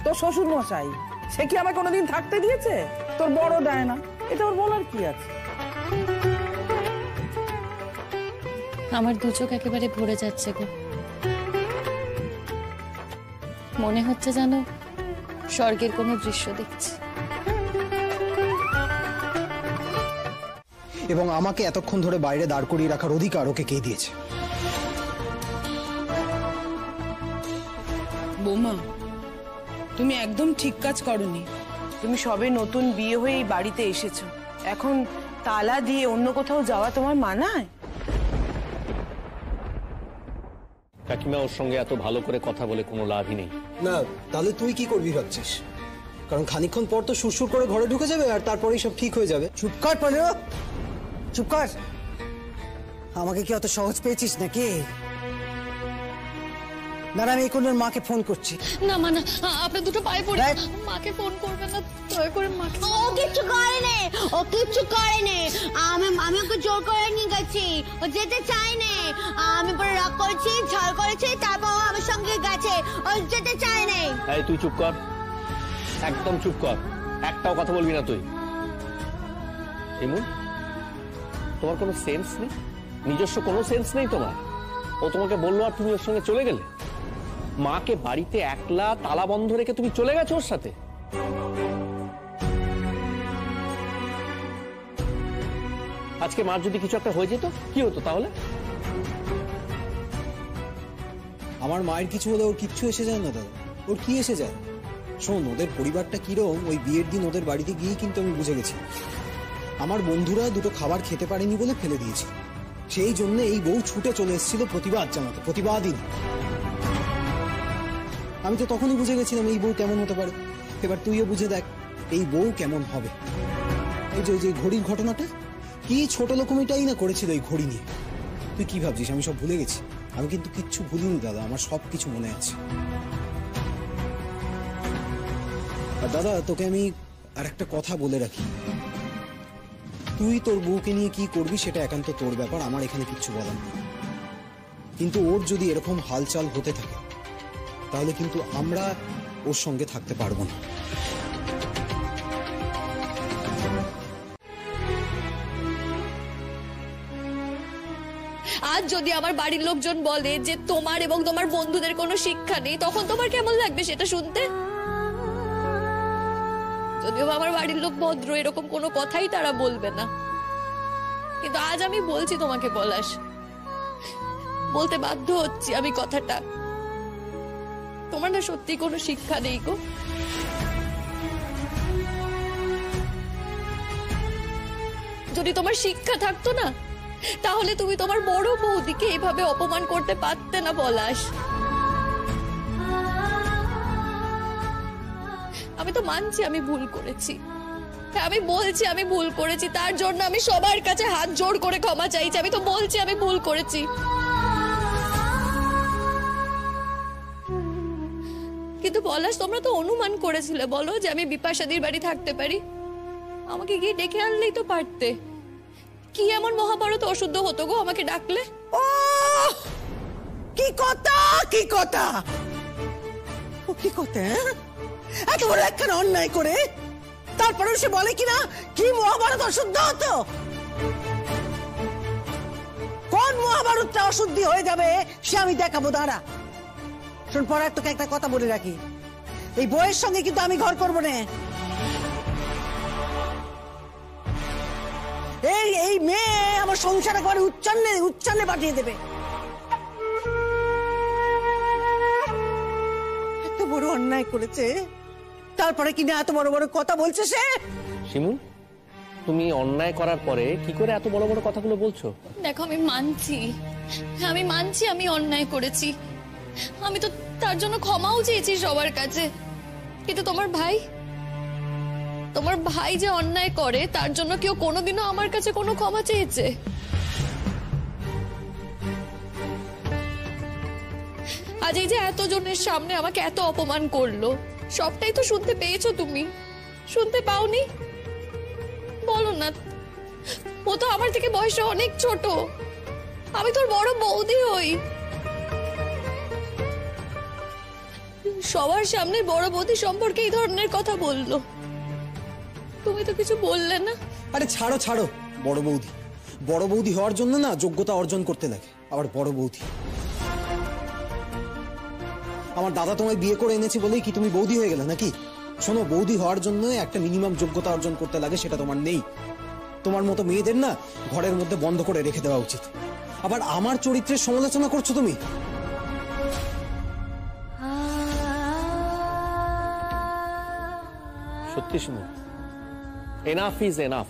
তোর শ্বশুর মশাই, সে কি আমার কোনোদিন থাকতে দিয়েছে? তোর বড় দেয় না, এটা ওর বলার কি আছে? আমার দু চোখ একেবারে ভরে যাচ্ছে গো। মনে হচ্ছে যেন স্বর্গের কোনো দৃশ্য দেখছি। এবং আমাকে এতক্ষণ ধরে বাইরে দাঁড় করিয়ে রাখার অধিকার ওকে কে দিয়েছে? বৌমা, তুমি একদম ঠিক কাজ করনি। তুমি সবে নতুন বিয়ে হয়ে এই বাড়িতে এসেছো, এখন তালা দিয়ে অন্য কোথাও যাওয়া তোমার মানায়? কাকিমা, ওর সঙ্গে এত ভালো করে কথা বলে কোনো লাভই নেই। না, তাহলে তুই কি করবি ভাবছিস? কারণ খানিকক্ষণ পর তো সুরসুর করে ঘরে ঢুকে যাবে, আর তারপরেই সব ঠিক হয়ে যাবে। চুপ কর পড়ো, চুপ কর। আমাকে কি অত সহজ পেয়েছিস নাকি? দাঁড়া, আমি এখন ওর মাকে ফোন করছি। না মানে আপনার দুটো পায়ে পড়ে, মাকে ফোন করবেন না দয়া করে। মাকে ও কিচ্ছু করেনি, ও কিচ্ছু করেনি। আমি ওকে জোর করে নিয়ে গেছি, ও যেতে চায়নি। আমি পরে রাগ করেছি, ঝড় করেছি, তারপর ও আমার সঙ্গে গেছে, ও যেতে চায়নি। এই তুই চুপ কর, একদম চুপ কর, একটাও কথা বলবি না তুই। এমন তোমার কোনো সেন্স নেই, নিজস্ব কোনো সেন্স নেই তোমার। ও তোমাকে বললো আর তুমি ওর সঙ্গে চলে গেলে। মাকে বাড়িতে একলা তালা বন্ধ রেখে তুমি চলে গেছো ওর সাথে। আজকে মার যদি কিছু একটা হয়ে যেত, কি হতো তাহলে? আমার মায়ের কিছু হলে ওর কিচ্ছু এসে যায় না দাদা। ওর কি এসে যায়? শোন, ওদের পরিবারটা কিরকম ওই বিয়ের দিন ওদের বাড়িতে গিয়ে কিন্তু আমি বুঝে গেছি। আমার বন্ধুরা দুটো খাবার খেতে পারেনি বলে ফেলে দিয়েছে। সেই জন্য এই বউ ছুটে চলে এসেছিল প্রতিবাদ জানাতে, প্রতিবাদই না। আমি তো তখনই বুঝে গেছিলাম এই বউ কেমন হতে পারে। এবার তুইও বুঝে দেখ এই বউ কেমন হবে। এই যে ঘড়ির ঘটনাটা, কি ছোট লোকমিটাই না করেছিল এই ঘড়ি নিয়ে। তুই কি ভাবছিস আমি সব ভুলে গেছি? আমি কিন্তু কিচ্ছু ভুলিনি দাদা, আমার সব কিছু মনে আছে। আর দাদা তোকে আমি আর একটা কথা বলে রাখি, তুই তোর বউকে নিয়ে কি করবি সেটা একান্ত তোর ব্যাপার, আমার এখানে কিচ্ছু বলার নেই। কিন্তু ওর যদি এরকম হালচাল হতে থাকে তাহলে কিন্তু আমরা ওর সঙ্গে থাকতে পারবো না। আজ যদি আমার বাড়ির লোকজন বলে যে তোমার এবং তোমার বন্ধুদের কোনো শিক্ষা নেই, তখন তোমার কেমন লাগবে সেটা শুনতে? যদিও আমার বাড়ির লোক ভদ্র, এরকম কোনো কথাই তারা বলবে না, কিন্তু আজ আমি বলছি তোমাকে পলাশ, বলতে বাধ্য হচ্ছি আমি কথাটা। তোমার না সত্যি কোনো শিক্ষা নেই গো। যদি তোমার শিক্ষা থাকতো না তাহলে তুমি তোমার বড় বৌদিকে এভাবে অপমান করতে পারতে না পলাশ। আমি তো মানছি আমি ভুল করেছি, আমি বলছি আমি ভুল করেছি, তার জন্য আমি সবার কাছে হাত জোড় করে ক্ষমা চাইছি। আমি তো বলছি আমি ভুল করেছি, কিন্তু পলাশ তোমরা তো অনুমান করেছিলে বলো যে আমি বিপাশাদির বাড়ি থাকতে পারি। আমাকে গিয়ে ডেকে আনলেই তো পারতে। কি এমন মহাভারত অশুদ্ধ হতো গো আমাকে ডাকলে? ও কি কথা, কি কথা, ও কি কথা, এত বড় একখানা অন্যায় করে তারপরে সে বলে কিনা কি মহাভারত অশুদ্ধ হতো? কোন মহাভারতটা অশুদ্ধি হয়ে যাবে সে আমি দেখাবো, দাঁড়া। শোন পরাগ, তোকে একটা কথা বলে রাখি, এই বউয়ের সঙ্গে কিন্তু আমি ঘর করবো না। এই মেয়ে আমার সংসার একবারে উচ্চান্নে পাঠিয়ে দেবে। এত বড় অন্যায় করেছে তারপরে কিনা এত বড় বড় কথা বলছে সে। শিমুল, তুমি অন্যায় করার পরে কি করে এত বড় বড় কথাগুলো বলছো? দেখো আমি মানছি আমি অন্যায় করেছি, আমি তো তার জন্য ক্ষমাও চেয়েছি সবার কাছে, কিন্তু তোমার ভাই যে অন্যায় করে তার জন্য কেউ কোনোদিনও আমার কাছে কোনো ক্ষমা চেয়েছে? আজ এই যে এতজনের সামনে আমাকে এত অপমান করলো, সবটাই তো শুনতে পেয়েছো তুমি, শুনতে পাওনি? বলো না, ও তো আমার থেকে বয়সে অনেক ছোট, আমি তোর বড় বৌদি হই। সবার সামনে বড় বৌদি সম্পর্কে এই ধরনের কথা বললো, তুমি তো কিছু বললে না। আরে ছাড়ো, বড় বৌদি হওয়ার জন্য না যোগ্যতা অর্জন করতে লাগে। আবার বড় বৌদি, আমার দাদা তোমায় বিয়ে করে এনেছি বলেই কি তুমি বৌদি হয়ে গেলে নাকি? শোনো, বৌদি হওয়ার জন্য একটা মিনিমাম যোগ্যতা অর্জন করতে লাগে, সেটা তোমার নেই। তোমার মতো মেয়েদের না ঘরের মধ্যে বন্ধ করে রেখে দেওয়া উচিত। আবার আমার চরিত্রের সমালোচনা করছো তুমি। সত্যি শিমুল, এনাফ ইজ এনাফ।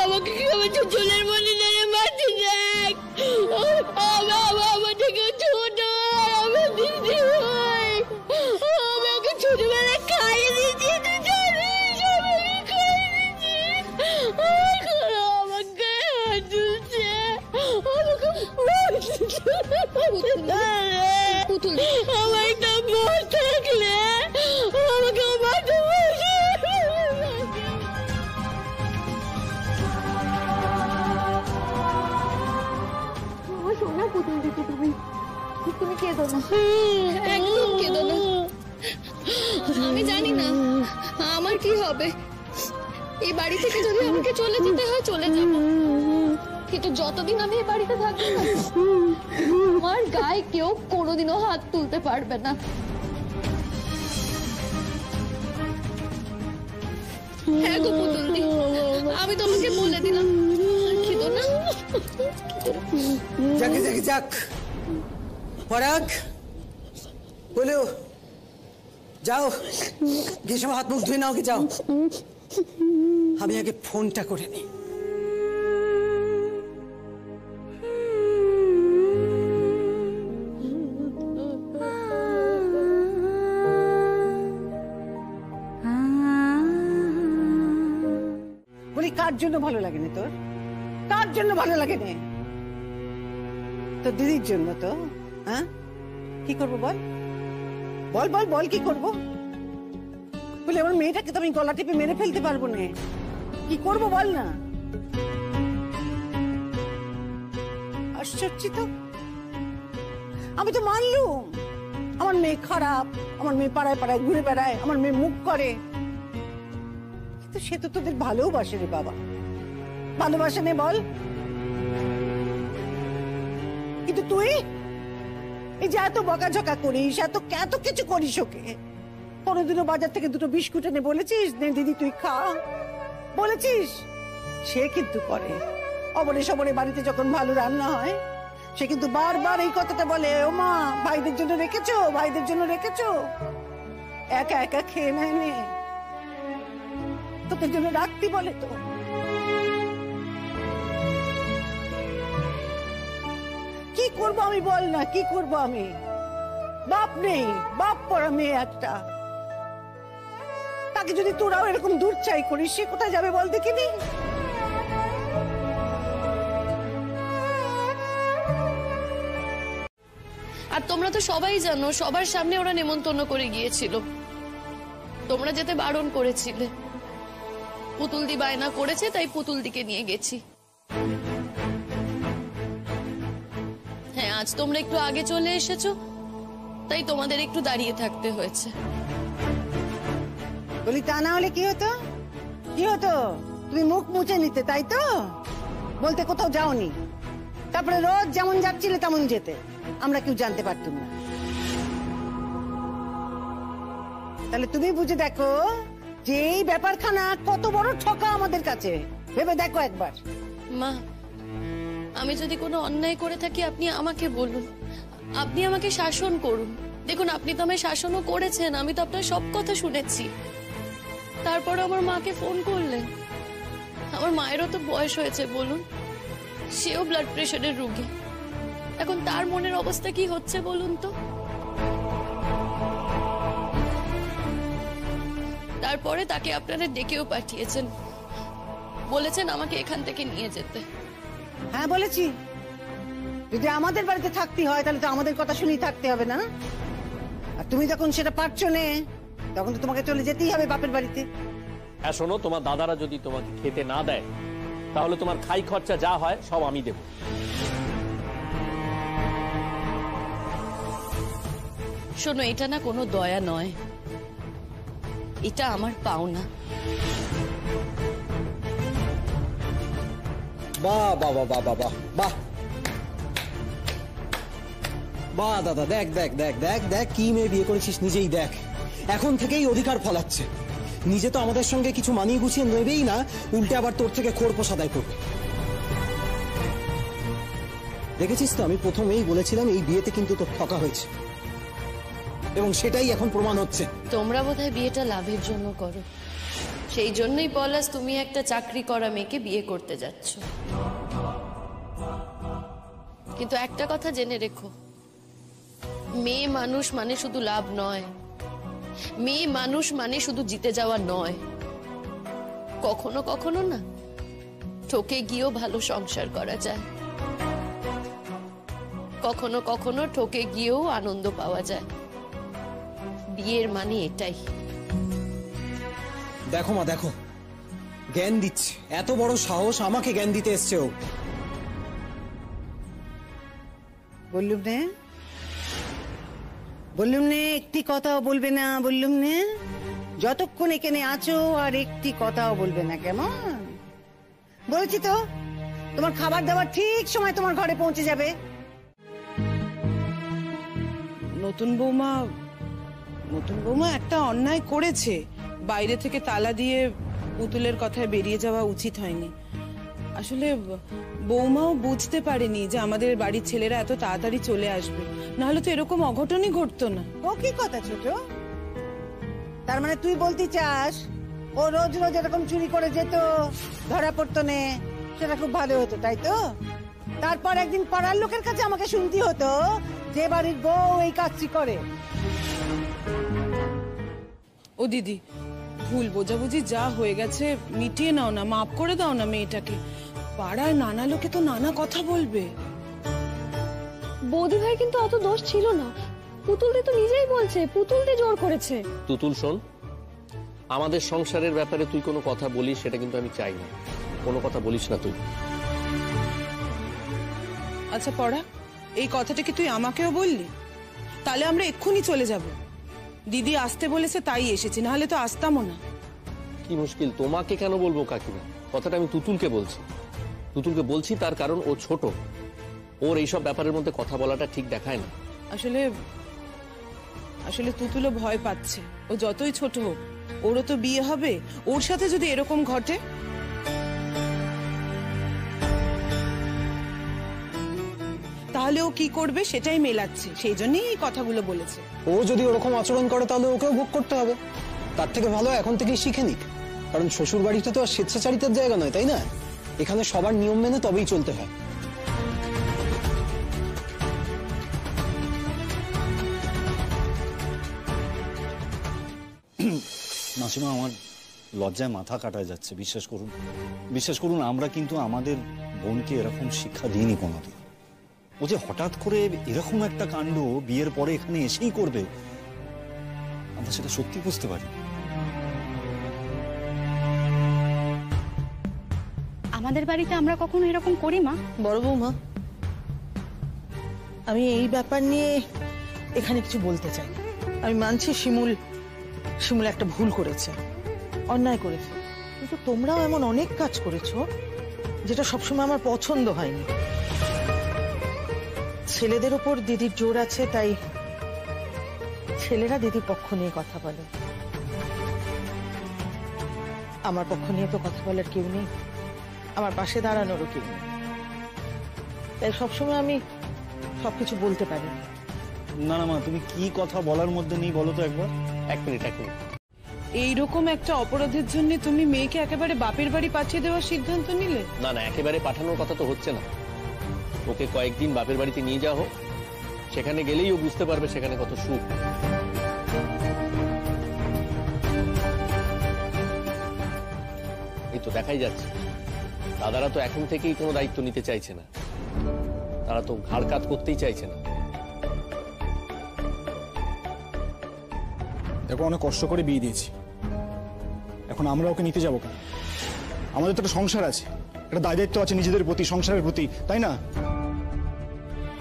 আমাকে কি আমার চুলের মনে ধরে মারতে দেখ, আমার থেকে ছোট, আমার দিদি হয়, আমি ওকে ছোটবেলায় খাইয়ে দিয়েছি, তুই জানিস আমাকে খাইয়ে দিয়েছি, আমাকে হাত তুলছে, আমার একটা বউ থাকলে আমাকে মারতে বসে। সোনা পুতুল দিতে তুমি কেঁদো না, একদম কেঁদো না। আমি জানি না আমার কি হবে, এই বাড়ি থেকে যদি আমাকে চলে যেতে হয় চলে যাব, কিন্তু যতদিন আমি এই বাড়িতে থাকবো না আমার গায়ে কেউ কোনোদিনও হাত তুলতে পারবে না। হ্যাঁ গো পুতুলদি, আমি তোমাকে বলে দিলাম, কেঁদো না। যাক পরাগ, বলো যাও, গিয়ে সব হাত মুখ ধুয়ে নাও, কি যাও, আমি আগে ফোনটা করে নিই। বলি কার জন্য ভালো লাগেনি তোর? কার জন্য ভালো লাগেনি? তোর দিদির জন্য তো। হ্যাঁ, কি করবো বল বল বল বল, কি করবো? বলে আমার মেয়েটাকে তো আমি গলা টিপে মেরে ফেলতে পারবো না। কি করবো বল না? আশ্চর্য তো, আমি তো মানলুম আমার মেয়ে খারাপ, আমার মেয়ে পাড়ায় পাড়ায় ঘুরে বেড়ায়, আমার মেয়ে মুখ করে, কিন্তু সে তো তোদের ভালোবাসে রে বাবা। ভালোবাসে নে বল? কিন্তু তুই এই যে এত বকাঝকা করিস, এত কিছু করিস, ওকে কোনোদিনও বাজার থেকে দুটো বিস্কুট এনে বলেছিস নে দিদি তুই খা? বলেছিস? সে কিন্তু করে। অবরে সবরে বাড়িতে যখন ভালো রান্না হয় সে কিন্তু বারবার এই কথাটা বলে, ও মা ভাইদের জন্য রেখেছো, ভাইদের জন্য রেখেছো। একা একা খেয়ে নেয় নে, তোদের জন্য রাখতি বলে তো। কি করব আমি বল না, কি করব আমি? বাপ নেই, বাপ পড়া মেয়ে একটা, তাকে যদি তোরাও এরকম দূর চাই করিস সে কোথায় যাবে বল দেখিনি? আর তোমরা তো সবাই জানো, সবার সামনে ওরা নেমন্তন্ন করে গিয়েছিল, তোমরা যেতে বারণ করেছিলে। পুতুল দি বায়না করেছে তাই পুতুল দিকে নিয়ে গেছি। হ্যাঁ, আজ তোমরা একটু আগে চলে এসেছো তাই তোমাদের একটু দাঁড়িয়ে থাকতে হয়েছে। বলি তা না হলে কি হতো? কি হতো? তুমি মুখ মুছে নিতে, তাই তো? বলতে কোথাও যাওনি, তারপরে রোজ যেমন যাচ্ছিলে তেমন যেতে, আমরা কেউ জানতে পারতাম না। তাহলে তুমি বুঝে দেখো যে এই ব্যাপারখানা কত বড় ঠকা আমাদের কাছে, ভেবে দেখো একবার। মা, আমি যদি কোনো অন্যায় করে থাকি আপনি আমাকে বলুন, আপনি আমাকে শাসন করুন। দেখুন, আপনি তো আমায় শাসনও করেছেন, আমি তো আপনার সব কথা শুনেছি। তারপর আমার মাকে ফোন করলেন। আমার মায়েরও তো বয়স হয়েছে, বলুন, সেও ব্লাড প্রেশারের রোগী। এখন তার মনের অবস্থা কি হচ্ছে বলুন তো? তারপরে তাকে আপনারা ডেকেও পাঠিয়েছেন, বলেছেন আমাকে এখান থেকে নিয়ে যেতে। হ্যাঁ বলেছি, যদি আমাদের বাড়িতে থাকতে হয় তাহলে তো আমাদের কথা শুনেই থাকতে হবে না? আর তুমি যখন সেটা পারছো না তখন তো তোমাকে চলে যেতেই হবে বাপের বাড়িতে। হ্যাঁ শোনো, তোমার দাদারা যদি তোমাকে খেতে না দেয় তাহলে তোমার খাই খরচা যা হয় সব আমি দেব। শোনো, এটা না কোনো দয়া নয়, এটা আমার পাওনা। বাহ বাহ বাহ বাহ বাহ বাহ বাহ দাদা, দেখ দেখ দেখ দেখ দেখ কি মেয়ে বিয়ে করেছিস, নিজেই দেখ। এখন থেকেই অধিকার ফলাচ্ছে, নিজে তো আমাদের সঙ্গে কিছু মানিয়ে গুছিয়ে নেবেই না, উল্টে আবার তোর থেকে খোরপোশ আদায় করবে। দেখেছিস তো, আমি প্রথমেই বলেছিলাম এই বিয়েতে কিন্তু তোর ঠকা হয়েছে, এবং সেটাই এখন প্রমাণ হচ্ছে। তোমরা বোধহয় বিয়েটা লাভের জন্য করো, সেই জন্যই পলাশ তুমি একটা চাকরি করা মেয়েকে বিয়ে করতে যাচ্ছ। কিন্তু একটা কথা জেনে রেখো, মেয়ে মানুষ মানে শুধু লাভ নয়, মেয়ে মানুষ মানে শুধু জিতে যাওয়া নয়। কখনো কখনো না ঠকে গিয়েও ভালো সংসার করা যায়, কখনো কখনো ঠকে গিয়েও আনন্দ পাওয়া যায়। বিয়ের মানে এটাই। দেখো মা, দেখো জ্ঞান দিচ্ছে, এত বড় সাহস, আমাকে জ্ঞান দিতে এসছে ও। বললুম নে, বললুম নে একটি কথাও বলবে না, বললুম নে যতক্ষণ এখানে আছো আর একটি কথাও বলবে না, কেমন? বলেছি তো, তোমার খাবার দাবার ঠিক সময় তোমার ঘরে পৌঁছে যাবে। নতুন বৌমা একটা অন্যায় করেছে, বাইরে থেকে তালা দিয়ে পুতুলের কথায় বেরিয়ে যাওয়া উচিত হয়নি। আসলে বৌমাও বুঝতে পারেনি যে আমাদের বাড়ির ছেলেরা এত তাড়াতাড়ি চলে আসবে, নাহলে তো এরকম অঘটনই ঘটতো না। ও কি কথা ছোট? তার মানে তুই বলতে চাস ও রোজ রোজ এরকম চুরি করে যেত, ধরা পড়তো নে, সেটা খুব ভালো হতো, তাই তো? তারপর একদিন পাড়ার লোকের কাছে আমাকে শুনতে হতো যে বাড়ির বউ এই কাজটি করে। ও দিদি, ভুল বোঝাবুঝি যা হয়ে গেছে মিটিয়ে নাও না, মাফ করে দাও না মেয়েটাকে। পাড়ায় নানা লোকে তো নানা কথা বলবে। বৌদি ভাই কিন্তু অত দোষ ছিল না, পুতুলদি তো নিজেই বলছে পুতুলদি জোর করেছে। তুতুল শোন, আমাদের সংসারের ব্যাপারে তুই কোনো কথা বলিস সেটা কিন্তু আমি চাই না। কোনো কথা বলিস না তুই। আচ্ছা পড়া, এই কথাটা কি তুই আমাকেও বললি? তাহলে আমরা এক্ষুনি চলে যাব। দিদি আসতে বলেছে তাই এসেছি, নাহলে তো আসতামও না। কি মুশকিল, তোমাকে কেন বলবো কাকিমা? কথাটা আমি তুতুলকে বলছি। তুতুলকে বলছি তার কারণ ও ছোট, ওর এইসব ব্যাপারের মধ্যে কথা বলাটা ঠিক দেখায় না। আসলে আসলে তুতুলও ভয় পাচ্ছে। ও যতই ছোট হোক, ওরও তো বিয়ে হবে। ওর সাথে যদি এরকম ঘটে, তাহলে ও কি করবে সেটাই মেলাচ্ছে। সেই জন্যই এই কথাগুলো বলেছে। ও যদি ওরকম আচরণ করে তাহলে ওকেও ভোগ করতে হবে। তার থেকে ভালো এখন থেকেই শিখে নিক, কারণ শ্বশুর বাড়িতে তো আর স্বেচ্ছাচারিতার জায়গা নয়, তাই না? এখানে সবার নিয়ম মেনে তবেই চলতে হয়। মাসিমা, আমার লজ্জায় মাথা কাটা যাচ্ছে। বিশ্বাস করুন আমরা কিন্তু আমাদের বোনকে এরকম শিক্ষা দিইনি কোনোদিন। ও যে হঠাৎ করে এরকম একটা কাণ্ড বিয়ের পরে এখানে এসেই করবে, আমরা সেটা সত্যি বুঝতে পারি। আমাদের বাড়িতে আমরা কখনো এরকম করি মা? বড় বৌমা, আমি এই ব্যাপার নিয়ে এখানে কিছু বলতে চাই। আমি মানছি শিমুল একটা ভুল করেছে, অন্যায় করেছে, কিন্তু তোমরাও এমন অনেক কাজ করেছো যেটা সবসময় আমার পছন্দ হয়নি। ছেলেদের ওপর দিদির জোর আছে, তাই ছেলেরা দিদির পক্ষ নিয়ে কথা বলে। আমার পক্ষ নিয়ে তো কথা বলার কেউ নেই, আমার পাশে দাঁড়ানোরও কেউ নেই, তাই সবসময় আমি সবকিছু বলতে পারি। না না মা, তুমি কি কথা বলার মধ্যে নেই বলো তো একবার। এক মিনিট। এইরকম একটা অপরাধের জন্য তুমি মেয়েকে একেবারে বাপের বাড়ি পাঠিয়ে দেওয়ার সিদ্ধান্ত নিলে? না না, একেবারে পাঠানোর কথা তো হচ্ছে না। ওকে কয়েকদিন বাপের বাড়িতে নিয়ে যাও, সেখানে গেলেই ও বুঝতে পারবে সেখানে কত সুখ। এই তো দেখাই যাচ্ছে, দাদারা তো এখন থেকেই কোনো দায়িত্ব নিতে চাইছে না, তারা তো ঘাড় কাত করতেই চাইছে না। দেখো, অনেক কষ্ট করে বিয়ে দিয়েছি, এখন আমরা ওকে নিতে যাবো কেন? আমাদের তো একটা সংসার আছে, একটা দায় দায়িত্ব আছে নিজেদের প্রতি, সংসারের প্রতি, তাই না?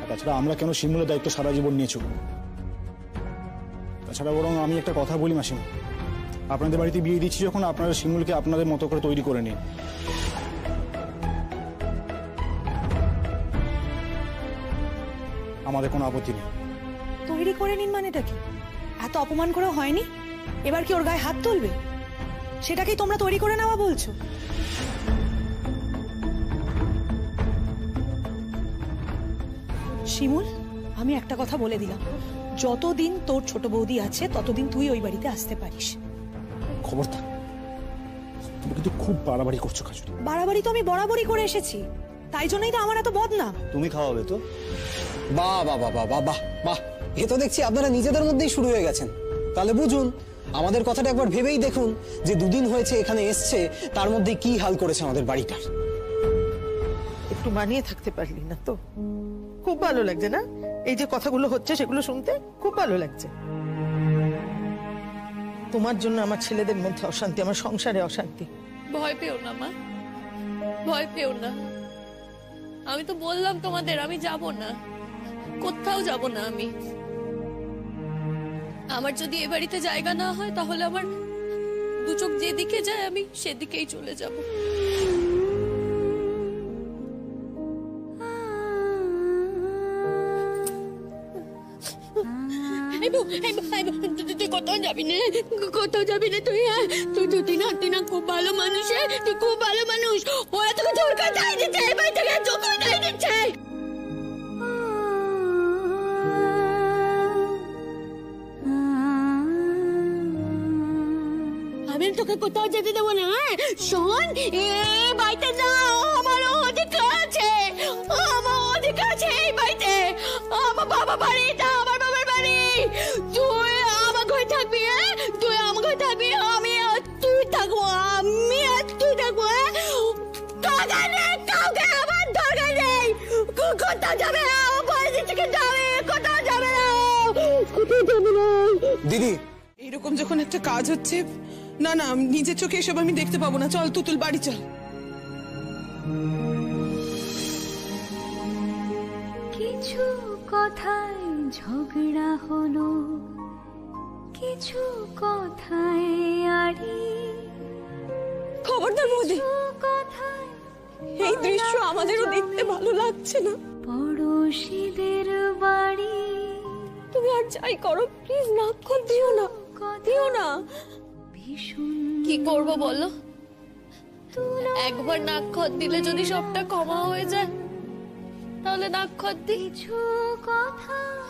তাছাড়া আমরা কেন শিমুলের দায়িত্ব সারা জীবন নিয়ে চলবো? তাছাড়া বরং আমি একটা কথা বলি মাসিমা, আপনাদের বাড়িতে বিয়ে দিচ্ছি যখন, আপনারা শিমুলকে আপনাদের মতো করে তৈরি করে নিন। আমাদের কোনো আপত্তি নেই। তৈরি করে নিন মানেটা কি? এত অপমান করে হয়নি, এবার কি ওর গায়ে হাত তুলবে? সেটাকেই তোমরা তৈরি করে নেওয়া বলছো? শিমুল, আমি একটা কথা বলে দিলাম, যতদিন তোর ছোট বৌদি আছে ততদিন তুই ওই বাড়িতে আসতে পারিস। খবরদার, তুমি কিন্তু খুব বাড়াবাড়ি করছো কাজুরি। বাড়াবাড়ি তো আমি বরাবরই করে এসেছি, তাই জন্যই তো আমার এত বদনাম। তুমি খাওয়াবে তো? বাহ বাহ বাহ বাহ বাহ বাহ, এ তো দেখছি আপনারা নিজেদের মধ্যেই শুরু হয়ে গেছেন। তাহলে বুঝুন, আমাদের কথাটা একবার ভেবেই দেখুন যে দুদিন হয়েছে এখানে এসছে, তার মধ্যে কি হাল করেছে আমাদের বাড়িটার। একটু মানিয়ে থাকতে পারলি না তো? খুব ভালো লাগছে না এই যে কথাগুলো হচ্ছে, সেগুলো শুনতে খুব ভালো লাগছে। তোমার জন্য আমার ছেলেদের মধ্যে অশান্তি, আমার সংসারে অশান্তি। ভয় পেও না মা, ভয় পেও না। আমি তো বললাম তোমাদের আমি যাব না, কোথাও যাব না আমি। আমার যদি এ বাড়িতে জায়গা না হয় তাহলে আমার দু চোখ যেদিকে যায় আমি সেদিকেই চলে যাব। তুই কোথাও যাবি না, কোথাও যাবি না তুই। তুই না খুব ভালো মানুষ, তুই খুব ভালো মানুষ। ওরা তোকে জোর করে তাই দিচ্ছে, এবার তোকে জোর করে তাই দিচ্ছে। আমি তোকে কোথাও যেতে দেবো না। শোন, এ বাড়িতে না আমার অধিকার আছে, আমার অধিকার আছে এই বাড়িতে। আমার বাবা বাড়ি, এটা আমার বাবার বাড়ি। তুই আমার ঘরে থাকবি, তুই আমার ঘরে থাকবি, আমি আর তুই থাকবো, আমি আর তুই থাকবো। দরকার নেই কাউকে, আমার দরকার নেই। কোথাও যাবে না, আমার বাড়ি থেকে যাবে, কোথাও যাবে না, কোথাও যাবে না। দিদি, এরকম যখন একটা কাজ হচ্ছে, না না নিজের চোখে এসব আমি দেখতে পাবো না। চল তুতুল, বাড়ি চল। কিছু কথায় ঝগড়া হলো, কিছু কথায় আড়ি। খবরদার বৌদি, কথায় এই দৃশ্য আমাদেরও দেখতে ভালো লাগছে না। পড়োশীদের বাড়ি। তুমি আর যাই করো, প্লিজ নাক্ষর দিও না, দিও না। কি করবো বলো? একবার নাক্ষর দিলে যদি সবটা ক্ষমা হয়ে যায়, তাহলে নাক্ষর দিই।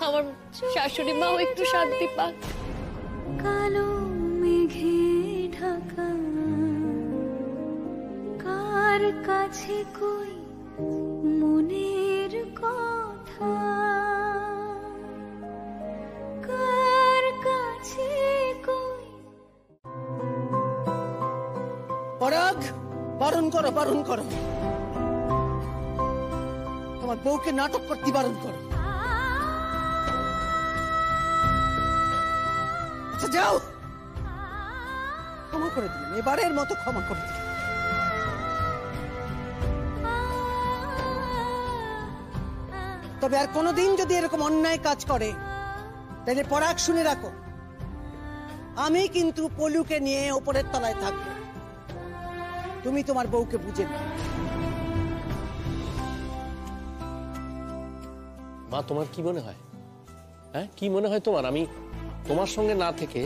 আমার শাশুড়ি মাও একটু শান্তি পাক। কালো মেঘে ঢাকা, কার কাছে কই মনের কথা, কার কাছে কই। পরাগ, বারণ করো, বারণ করো। তোমার বউকে নাটক করতে বারণ করো। আচ্ছা যাও, ক্ষমা করে দিলাম, এবারের মতো ক্ষমা করে দিলাম। তবে আর কোনোদিন যদি এরকম অন্যায় কাজ করে, তাহলে পরাগ শুনে রাখো, আমি কিন্তু পলুকে নিয়ে ওপরের তলায় থাকবো। তুমি তোমার বউকে বুঝে নাও। মা, তোমার কি মনে হয়? হ্যাঁ, কি মনে হয় তোমার আমি তোমার সঙ্গে না থেকে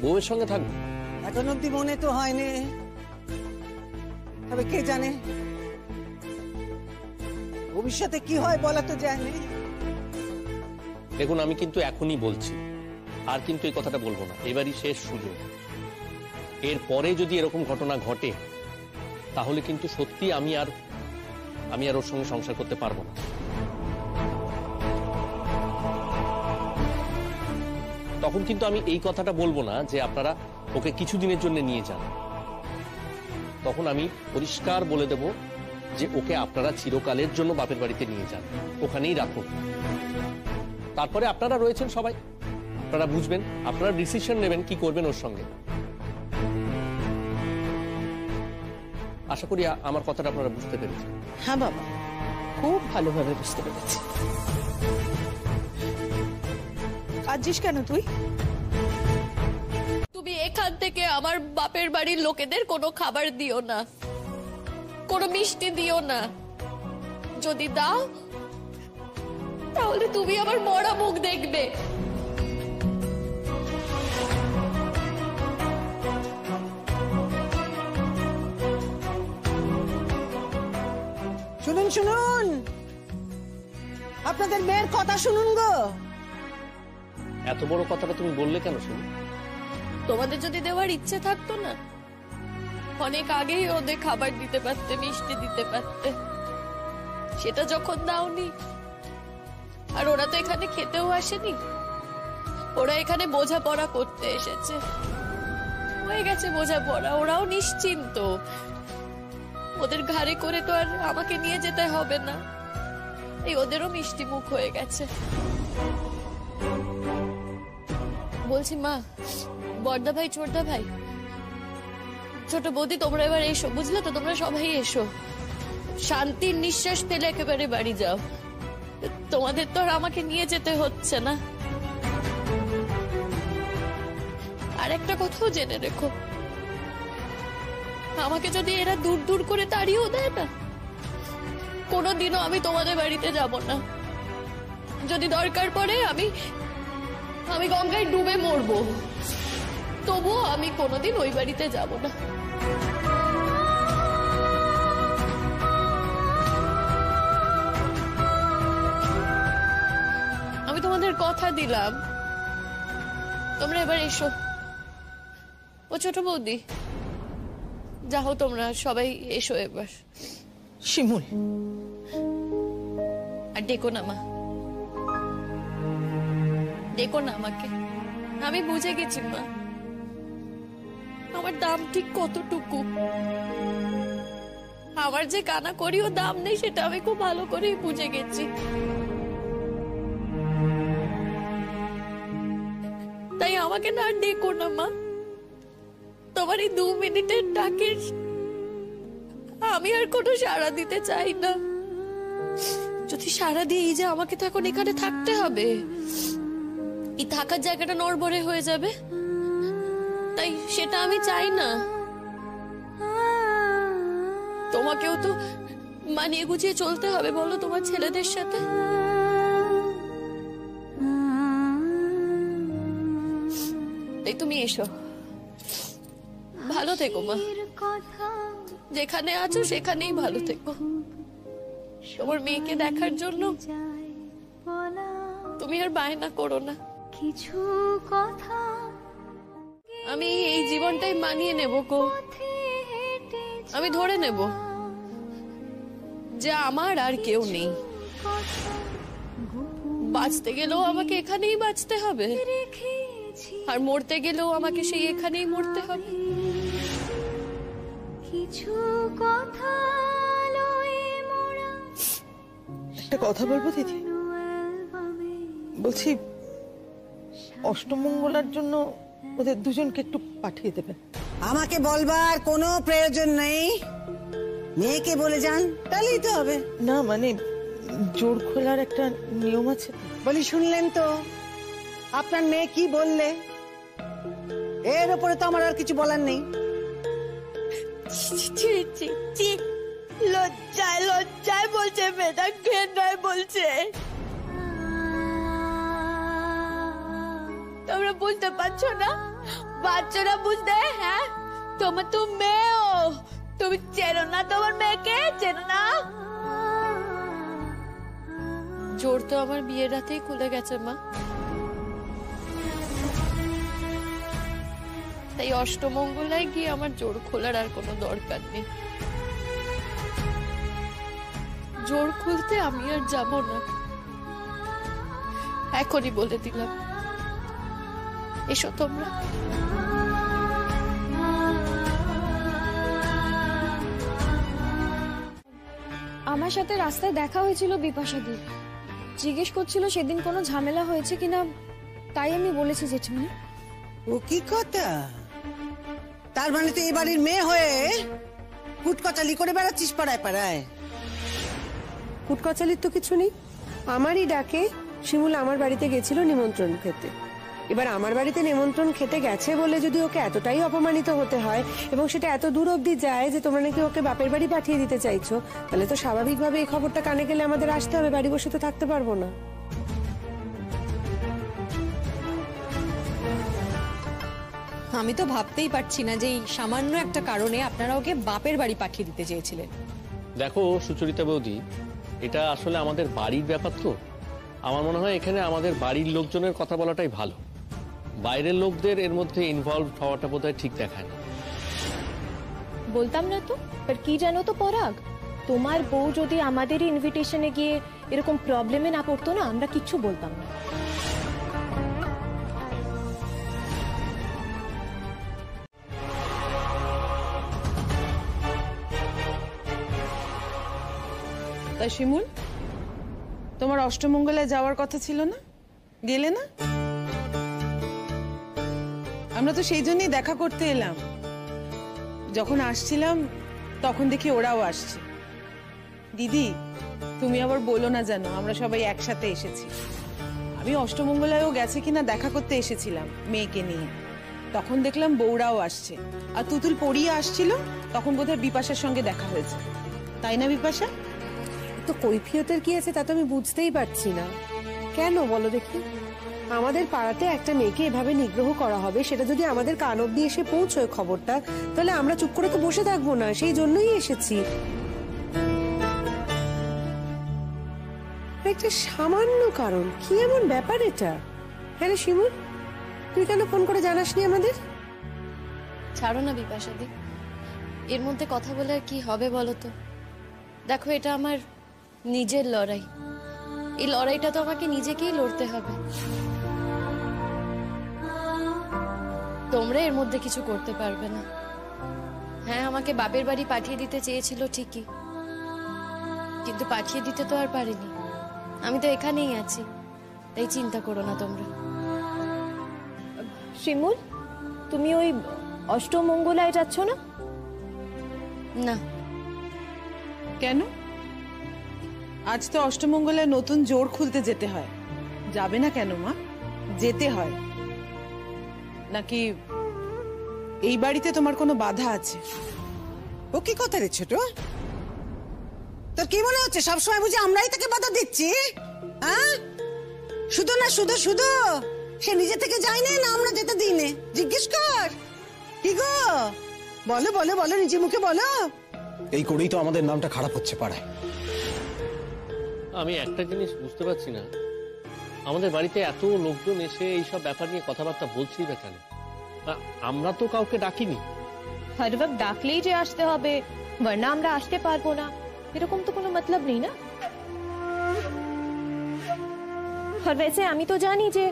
বউয়ের সঙ্গে থাকবো? এখন অব্দি মনে তো হয়নি, তবে কে জানে ভবিষ্যতে কি হয়, বলা তো যায় না। দেখুন, আমি কিন্তু এখনই বলছি, আর কিন্তু এই কথাটা বলবো না। এবারই শেষ সুযোগ। এরপরে যদি এরকম ঘটনা ঘটে, তাহলে কিন্তু সত্যি আমি আর ওর সঙ্গে সংসার করতে পারবো না। তখন কিন্তু আমি এই কথাটা বলবো না যে আপনারা ওকে কিছুদিনের জন্য নিয়ে যান। তখন আমি পরিষ্কার বলে দেব যে ওকে আপনারা চিরকালের জন্য বাপের বাড়িতে নিয়ে যান, ওখানেই রাখুন। তারপরে আপনারা রয়েছেন সবাই, আপনারা বুঝবেন, আপনারা ডিসিশন নেবেন কি করবেন ওর সঙ্গে। আশা করি আমার কথাটা আপনারা বুঝতে পেরেছেন। হ্যাঁ বাবা, খুব ভালোভাবে বুঝতে পেরেছি। কাঁদছিস কেন তুই? তুমি এখান থেকে আমার বাপের বাড়ির লোকেদের কোনো খাবার দিও না, কোনো মিষ্টি দিও না। যদি দাও, তাহলে তুমি আমার মরা মুখ দেখবে। শুনুন শুনুন, আপনাদের মেয়ের কথা শুনুন গো। এত বড় কথাটা তুমি বললে কেন শুনি? তোমাদের যদি দেওয়ার ইচ্ছে থাকতো না, অনেক আগেই ওদের খাবার দিতে পারতে, মিষ্টি দিতে পারতে। সেটা যখন দাওনি, আর ওরা তো এখানে খেতেও আসেনি, ওরা এখানে বোঝাপড়া করতে এসেছে। হয়ে গেছে বোঝাপড়া, ওরাও নিশ্চিন্ত। ওদের ঘাড়ে করে তো আর আমাকে নিয়ে যেতে হবে না। এই ওদেরও মিষ্টি মুখ হয়ে গেছে। বলছি মা, বড়দা ভাই, ছোটদা ভাই, ছোট বৌদি, তোমরা এবার এসো, বুঝলে তো? তোমরা সবাই এসো, শান্তির নিঃশ্বাস ফেলে একেবারে বাড়ি যাও। তোমাদের তো আর আমাকে নিয়ে যেতে হচ্ছে না। আর একটা কথাও জেনে রেখো, আমাকে যদি এরা দূর দূর করে তাড়িয়েও দেয় না, কোনোদিনও আমি তোমাদের বাড়িতে যাব না। যদি দরকার পড়ে আমি গঙ্গায় ডুবে মরবো, তবুও আমি কোনোদিন ওই বাড়িতে যাব না। আমি তোমাদের কথা দিলাম, তোমরা এবার এসো, ও ছোট বৌদি, যাও তোমরা সবাই এসো এবার। শিমুল, আর ডেকো না মা, ডেকো না আমাকে, আমি বুঝে গেছি মা আমার দাম ঠিক কতটুকু। আমার যে কানা করিও দাম নেই সেটা আমি খুব ভালো করেই বুঝে গেছি। তাই আমাকে না আর ডেকো না মা, তোমার এই 2 মিনিটের ডাকে আমি আর কোনো সাড়া দিতে চাই না। যদি সাড়া দিয়ে যে আমাকে তো এখন এখানে থাকতে হবে, এই থাকার জায়গাটা নড়বড়ে হয়ে যাবে, তাই সেটা আমি চাই না। তোমাকেও তো মানিয়ে গুছিয়ে চলতে হবে বলো তোমার ছেলেদের সাথে। তাই তুমি এসো, ভালো থেকো মা, যেখানে আছো সেখানেই ভালো থেকো। তোমার মেয়েকে দেখার জন্য তুমি আর বায়না করো না। কিছু কথা আমি এই জীবনটাই মানিয়ে নেব গো, আমি ধরে নেব যে আমার আর কেউ নেই। বাঁচতে গেলেও আমাকে এখানেই বাঁচতে হবে, আর মরতে গেলেও আমাকে সেই এখানেই মরতে হবে। কিছু কথা একটা কথা বলবো দিদি? বলছি অষ্টমঙ্গলার জন্য ওদের দুজনকে একটু পাঠিয়ে দেবেন। আমাকে বলবার কোনো প্রয়োজন নেই, মেয়েকে বলে যান, তাহলেই তো হবে। না মানে জোর খোলার একটা নিয়ম আছে। বলি শুনলেন তো আপনার মেয়ে কি বললে? এর উপরে তো আমার আর কিছু বলার নেই। লজ্জায় লজ্জায় বলছে মেয়েটা, ঘৃণায় বলছে। তোমরা বুঝতে পারছো না, পারছো না বুঝতে? হ্যাঁ, তোমার তো মেয়েও, তুমি চেনো না তোমার মেয়েকে, চেনো না? জোর তো আমার বিয়ের রাতেই খুলে গেছে মা, তাই অষ্টমঙ্গলায় গিয়ে আমার জোর খোলার আর কোনো দরকার নেই। জোর খুলতে আমি আর যাব না, এখনই বলে দিলাম। এসো তোমরা। আমার সাথে রাস্তায় দেখা হয়েছিল বিপাশাদি, জিজ্ঞেস করছিল সেদিন কোনো ঝামেলা হয়েছে কিনা, তাই আমি বলেছি জেঠিমণি। ও কি কথা? তার মানে তো এই বাড়ির মেয়ে হয়ে কুটকচালি করে বেড়াচ্ছিস পাড়ায় পাড়ায়। কুটকচালির তো কিছু নেই, আমারই ডাকে শিমুল আমার বাড়িতে গেছিল নিমন্ত্রণ খেতে। এবার আমার বাড়িতে নিমন্ত্রণ খেতে গেছে বলে যদি ওকে এতটাই অপমানিত হতে হয় এবং সেটা এত দূর অবধি যায় যে তোমরা নাকি ওকে বাপের বাড়ি পাঠিয়ে দিতে চাইছো, তাহলে তো স্বাভাবিকভাবে এই খবরটা কানে গেলে আমাদের আসতে হবে, বাড়ি বসে তো থাকতে পারবো না। আমি তো ভাবতেই পারছি না যে এই সামান্য একটা কারণে আপনারা ওকে বাপের বাড়ি পাঠিয়ে দিতে চেয়েছিলেন। দেখো সুচরিতা বৌদি, এটা আসলে আমাদের বাড়ির ব্যাপার তো। আমার মনে হয় এখানে আমাদের বাড়ির লোকজনের কথা বলাটাই ভালো, বাইরের লোকদের এর মধ্যে ইনভলভ হওয়াটা বোধহয় ঠিক দেখায় না। বলতাম না তো, पर কি জানো তো পরাগ, তোমার বউ যদি আমাদের ইনভিটেশনে গিয়ে এরকম প্রবলেমে না পড়তো না, আমরা কিচ্ছু বলতাম না। তা শিমুল, তোমার অষ্টমঙ্গলায় যাওয়ার কথা ছিল না, গেলে না? আমরা তো সেই জন্যই দেখা করতে এলাম। যখন আসছিলাম তখন দেখি ওরাও আসছে। দিদি, তুমি আবার বলো না জানো, আমরা সবাই একসাথে এসেছি। আমি অষ্টমঙ্গলায়ও গেছে কিনা দেখা করতে এসেছিলাম মেয়েকে নিয়ে, তখন দেখলাম বউরাও আসছে, আর তুতুল পড়িয়ে আসছিল, তখন বোধহয় বিপাশার সঙ্গে দেখা হয়েছে, তাই না বিপাশা? তো কৈফিয়তের কি আছে তা তো আমি বুঝতেই পারছি না। কেন বলো দেখি? আমাদের পাড়াতে একটা মেয়েকে এভাবে নিগ্রহ করা হবে, সেটা যদি আমাদের কান অব্দি এসে পৌঁছয় খবরটা, তাহলে আমরা চুপ করে তো বসে থাকবো না, সেই জন্যই এসেছি। একটা সামান্য কারণ, কি এমন ব্যাপার এটা? হ্যাঁ রে শিমুল, তুই কেন ফোন করে জানাসনি আমাদের? ছাড়ো না বিপাশাদি, এর মধ্যে কথা বলে আর কি হবে বলো তো? দেখো, এটা আমার নিজের লড়াই। এই লড়াইটা তো আমাকে নিজেকেই লড়তে হবে। তোমরা এর মধ্যে কিছু করতে পারবে না। হ্যাঁ, আমাকে বাপের বাড়ি পাঠিয়ে দিতে চেয়েছিল ঠিকই, কিন্তু পাঠিয়ে দিতে তো আর পারিনি। আমি তো এখানেই আছি, তাই চিন্তা করো না তোমরা। শিমুল, তুমি ওই অষ্টমঙ্গলায় যাচ্ছ না? না। কেন? আজ তো অষ্টমঙ্গলায় নতুন জোর খুলতে যেতে হয়, যাবে না কেন মা? যেতে হয় নাকি এই বাড়িতে তোমার কোনো বাধা আছে? ও কি কথা রে ছোট? তোর কি মনে হচ্ছে সবসময় বুঝি আমরাই তাকে বাধা দিচ্ছি? হ্যাঁ, শুধু না শুধু শুধু সে নিজে থেকে যায়নি, না আমরা যেতে দিই নে? জিজ্ঞেস কর। কি গো, বলো বলো বলো, নিজে মুখে বলো। এই করেই তো আমাদের নামটা খারাপ হচ্ছে পাড়ায়। আমি একটা জিনিস বুঝতে পারছি না, আমাদের বাড়িতে এত লোকজন এসে এইসব ব্যাপার নিয়ে কথাবার্তা বলছি না কেন? আমরা তো কাউকে ডাকিনি। হর ওয়াক্ত ডাকলেই যে আসতে হবে, বরনা আমরা আসতে পারবো না, এরকম তো কোনো মতলব নেই না। আর वैसे আমি তো জানি যে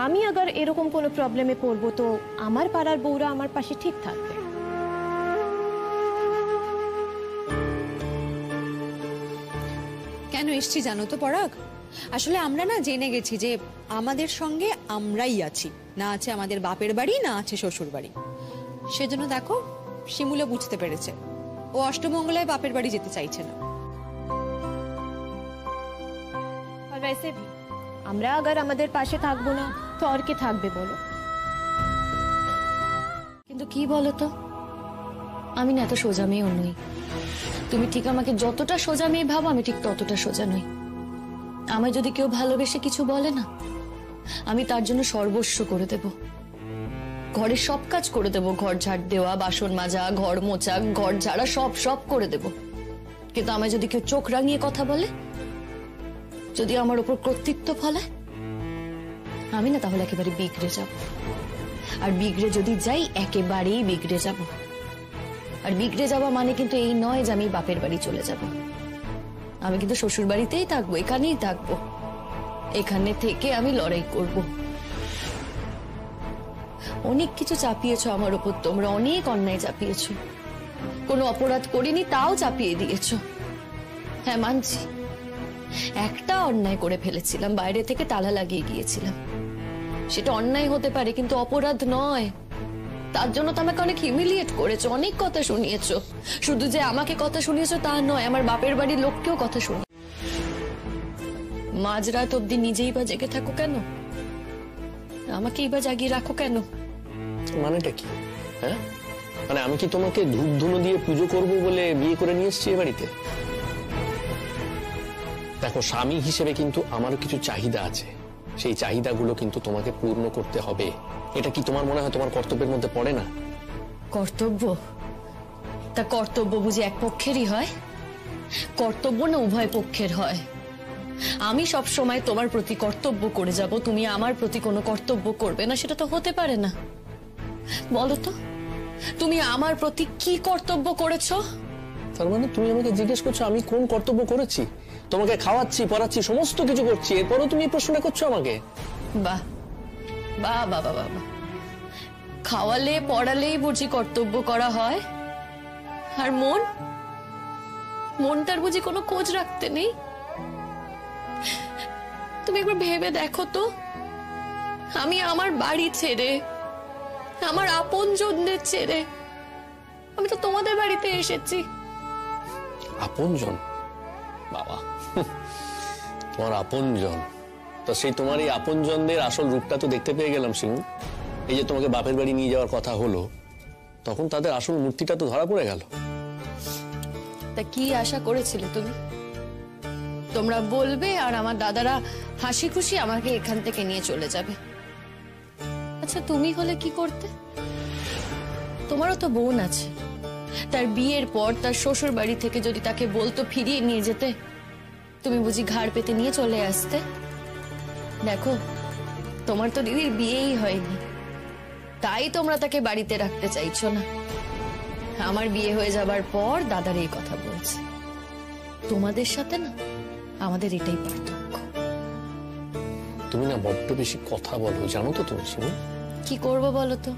আমি अगर এরকম কোনো প্রবলেমে পড়বো তো আমার পাড়ার বউরা আমার পাশে ঠিক থাকবে। কেন এসছি জানো তো পরাগ? আসলে আমরা না জেনে গেছি যে আমাদের সঙ্গে আমরাই আছি, না আছে আমাদের বাপের বাড়ি, না আছে শ্বশুর বাড়ি। সেজন্য দেখো, শিমুলে বুঝতে পেরেছে ও অষ্টমঙ্গলায় বাপের বাড়ি যেতে চাইছে না। আর वैसे भी আমরা अगर আমাদের পাশে থাকবো না তো আর কে থাকবে বলো? কিন্তু কি বলো তো, আমি না এত সোজা মেয়েও নই। তুমি ঠিক আমাকে যতটা সোজা মেয়ে ভাবো, আমি ঠিক ততটা সোজা নই। আমায় যদি কেউ ভালোবেসে কিছু বলে না, আমি তার জন্য সর্বস্ব করে দেব। ঘরের সব কাজ করে দেব, ঘর ঝাড় দেওয়া, বাসন মাজা, ঘর মোছা, ঘর ঝাড়া, সব সব করে দেব। কিন্তু আমায় যদি কেউ চোখ রাঙিয়ে কথা বলে, যদি আমার উপর কর্তৃত্ব ফলায়, আমি না তাহলে একেবারে বিগড়ে যাব। আর বিগড়ে যদি যাই, একেবারেই বিগড়ে যাব। আর বিগড়ে যাওয়া মানে কিন্তু এই নয় যে আমি বাপের বাড়ি চলে যাব। আমি কিন্তু শ্বশুর বাড়িতেই থাকবো, এখানেই থাকবো। এখানে থেকে আমি লড়াই করব। অনেক কিছু চাপিয়েছো আমার উপর, তোমরা অনেক অন্যায় চাপিয়েছো। কোনো অপরাধ করিনি, তাও চাপিয়ে দিয়েছো। হ্যাঁ, মানছি, একটা অন্যায় করে ফেলেছিলাম, বাইরে থেকে তালা লাগিয়ে গিয়েছিলাম। সেটা অন্যায় হতে পারে, কিন্তু অপরাধ নয়। তার জন্য তো আমাকে অনেক হিউমিলিয়েট করেছো, অনেক কথা শুনিয়েছো। শুধু যে আমাকে কথা শুনিয়েছো তা নয়, আমার বাপের বাড়ির লোককেও কথা শুনি। মাঝরাত অব্দি নিজেই বা জেগে থাকো কেন? আমাকেই বা জাগিয়ে রাখো কেন? মানেটা কি? হ্যাঁ, মানে আমি কি তোমাকে ধূপ ধুনো দিয়ে পুজো করবো বলে বিয়ে করে নিয়ে এসেছি এ বাড়িতে? দেখো, স্বামী হিসেবে কিন্তু আমারও কিছু চাহিদা আছে, সেই চাহিদাগুলো কিন্তু তোমাকে পূর্ণ করতে হবে। এটা কি তোমার মনে হয় তোমার কর্তব্যের মধ্যে পড়ে না? কর্তব্য? তা কর্তব্য বুঝি এক পক্ষেরই হয়? কর্তব্য না উভয় পক্ষের হয়। আমি সব সময় তোমার প্রতি কর্তব্য করে যাব, তুমি আমার প্রতি কোনো কর্তব্য করবে না, সেটা তো হতে পারে না। বলো তো, তুমি আমার প্রতি কি কর্তব্য করেছো? তার মানে তুমি আমাকে জিজ্ঞেস করছো আমি কোন কর্তব্য করেছি? তোমাকে খাওয়াচ্ছি, পড়াচ্ছি, সমস্ত কিছু করছি, এরপরও তুমি এই প্রশ্নটা করছো আমাকে? বাহ বাহ বাহ বাহ বাহ, খাওয়ালে পড়ালেই বুঝি কর্তব্য করা হয়? আর মনটার বুঝি কোনো খোঁজ রাখতে নেই? তুমি একবার ভেবে দেখো তো, আমি আমার বাড়ি ছেড়ে, আমার আপনজনদের ছেড়ে, আমি তো তোমাদের বাড়িতে এসেছি। আপনজন? বাবা, তোমার আপনজন? তো সেই তোমার এই আপনজনদের আসল রূপটা তো দেখতে পেয়ে গেলাম শিমু। এই যে তোমাকে বাপের বাড়ি নিয়ে যাওয়ার কথা হলো, তখন তাদের আসল মূর্তিটা তো ধরা পড়ে গেল। তা কি আশা করেছিলে তুমি? তোমরা বলবে আর আমার দাদারা হাসি খুশি আমাকে এখান থেকে নিয়ে চলে যাবে। আচ্ছা, তুমি হলে কি করতে? তোমারও তো বোন আছে, তার বিয়ের পর তার শ্বশুর বাড়ি থেকে যদি তাকে বলতো ফিরিয়ে নিয়ে যেতে, তুমি বুঝি ঘাড় পেতে নিয়ে চলে আসতে? দেখো, তোমার তো দিদির বিয়েই হয়নি, তাই তোমরা তাকে বাড়িতে রাখতে চাইছো না। আমার বিয়ে হয়ে যাবার পর দাদার এই কথা বলছে। তোমাদের সাথে না আমাদের এটাই পার্থক্য। তুমি না বড্ড বেশি কথা বলো, জানো তো তুমি শিমুল। কি করব বলো তো,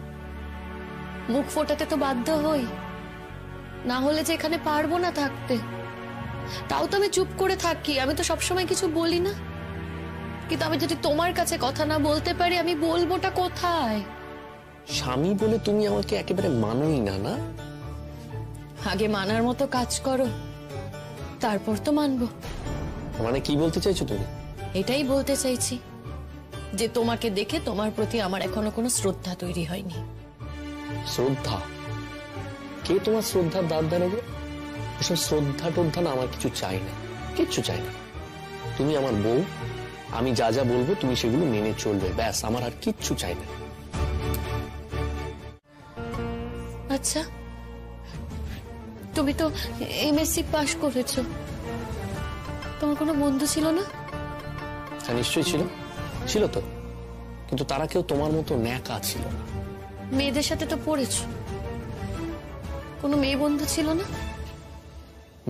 মুখ ফোটাতে তো বাধ্য হই, না হলে যে এখানে পারবো না থাকতে। তাও তো আমি চুপ করে থাকি, আমি তো সবসময় কিছু বলি না। কিন্তু আমি যদি তোমার কাছে কথা না বলতে পারি, আমি বলবোটা কোথায়? স্বামী বলে তুমি আমাকে একেবারে মানোই না, না? আগে মানার মতো কাজ করো, তারপর তো মানবো। মানে কি বলতে চাইছো তুমি? এটাই বলতে চাইছি যে তোমাকে দেখে তোমার প্রতি আমার এখনো কোনো শ্রদ্ধা তৈরি হয়নি। শ্রদ্ধা? কে তোমার শ্রদ্ধার দ্বার দেবে? ওসব শ্রদ্ধা টদ্ধা না, আমার কিছু চাই না, কিচ্ছু চাই না। তুমি আমার বউ, আমি যা যা বলবো তুমি সেগুলো মেনে চলবে, ব্যাস। আমার আর কিচ্ছু চাই না। আচ্ছা, তুমি তো এমএসসি পাশ করেছো, তোমার কোনো বন্ধু ছিল না? হ্যাঁ, নিশ্চয়ই ছিল, ছিল তো। কিন্তু তারা কেউ তোমার মতো ন্যাকা ছিল না। মেয়েদের সাথে তো পড়েছো, কোনো মেয়ে বন্ধু ছিল না?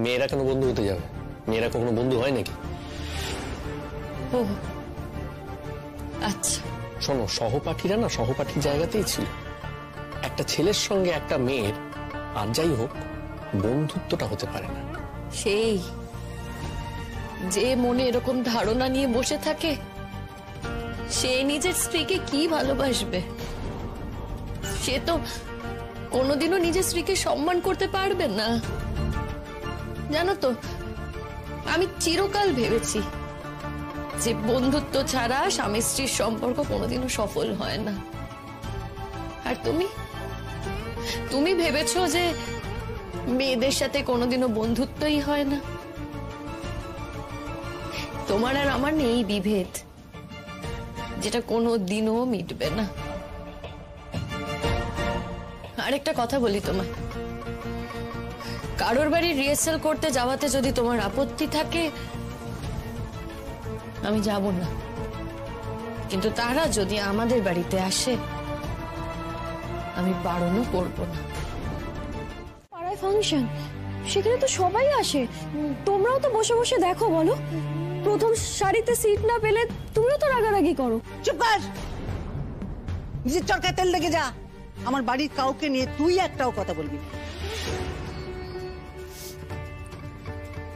মেয়েরা কেন বন্ধু হতে যাবে? মেয়েরা কখনো বন্ধু হয় নাকি? ও আচ্ছা, শোনো, সহপাঠীরা না সহপাঠীর জায়গাতেই ছিল। একটা ছেলের সঙ্গে একটা মেয়ের, আর যাই হোক, বন্ধুত্বটা হতে পারে না। সেই যে মনে এরকম ধারণা নিয়ে বসে থাকে, সে নিজের স্ত্রীকে কি ভালোবাসবে? সে তো কোনোদিনও নিজের স্ত্রীকে সম্মান করতে পারবে না। জানো তো, আমি চিরকাল ভেবেছি যে বন্ধুত্ব ছাড়া স্বামী স্ত্রীর সম্পর্ক কোনোদিনও সফল হয় না। আর তুমি ভেবেছো যে মেয়েদের সাথে কোনোদিনও বন্ধুত্বই হয় না। তোমার আর আমার নেই বিভেদ, যেটা কোনোদিনও মিটবে না। আরেকটা কথা বলি তোমায়, কারোর বাড়ি রিহার্সাল করতে যাওয়াতে যদি তোমার আপত্তি থাকে, আমি যাব না। কিন্তু তারা যদি আমাদের বাড়িতে আসে, আমি বারণও করব না। পাড়ায় ফাংশন, সেখানে তো সবাই আসে, তোমরাও তো বসে বসে দেখো। বলো, প্রথম সারিতে সিট না পেলে তুমিও তো রাগারাগি করো। চুপ কর, নিজের চরকায় তেল লেগে যা। আমার বাড়ির কাউকে নিয়ে তুই একটাও কথা বলবি না।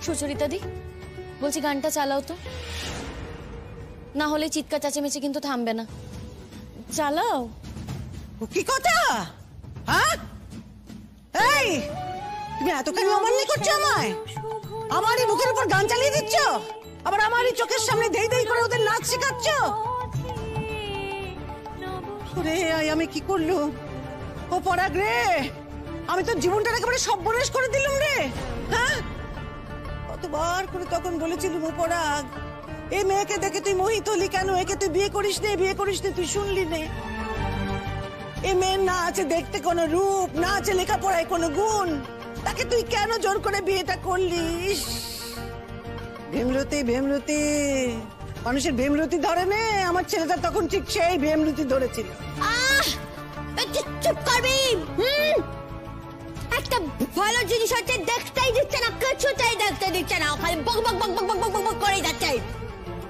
সুচরিতা দি, বলছি গানটা চালাও তো, না হলে চিৎকার চেঁচামেচি কিন্তু থামবে না। চালাও। কি কথা? হ্যাঁ, এই তুমি এতখানি অমান্য করছো আমায়? আমারই মুখের উপর গান চালিয়ে দিচ্ছ, আবার আমারই চোখের সামনে দেই দেই করে ওদের নাচ শেখাচ্ছ। ওরে আমি কি করলো? ও পরাগ রে, আমি তো জীবনটা একেবারে সর্বনাশ করে দিলাম রে। হ্যাঁ, কতবার করে তখন বলেছিলাম, ও পরাগ, এই মেয়েকে দেখে তুই মোহিত হলি কেন? একে তুই বিয়ে করিস নে, বিয়ে করিস নে, তুই শুনলি নে? এ মেয়ের না আছে দেখতে কোনো রূপ, না আছে লেখাপড়ায় কোনো গুণ, তাকে তুই কেন জোর করে বিয়েটা করলিস? ভেমরতি, ভেমরতি, মানুষের ভেমরতি ধরে নে। আমার ছেলেটা তখন ঠিক সেই ভেমরতি ধরেছিল। চুপ করবি? একটা ভালো জিনিস হচ্ছে দেখতেই দিচ্ছে না, কিছুতেই দেখতে দিচ্ছে না, খালি বক বক বক বক বক বক করেই যাচ্ছে।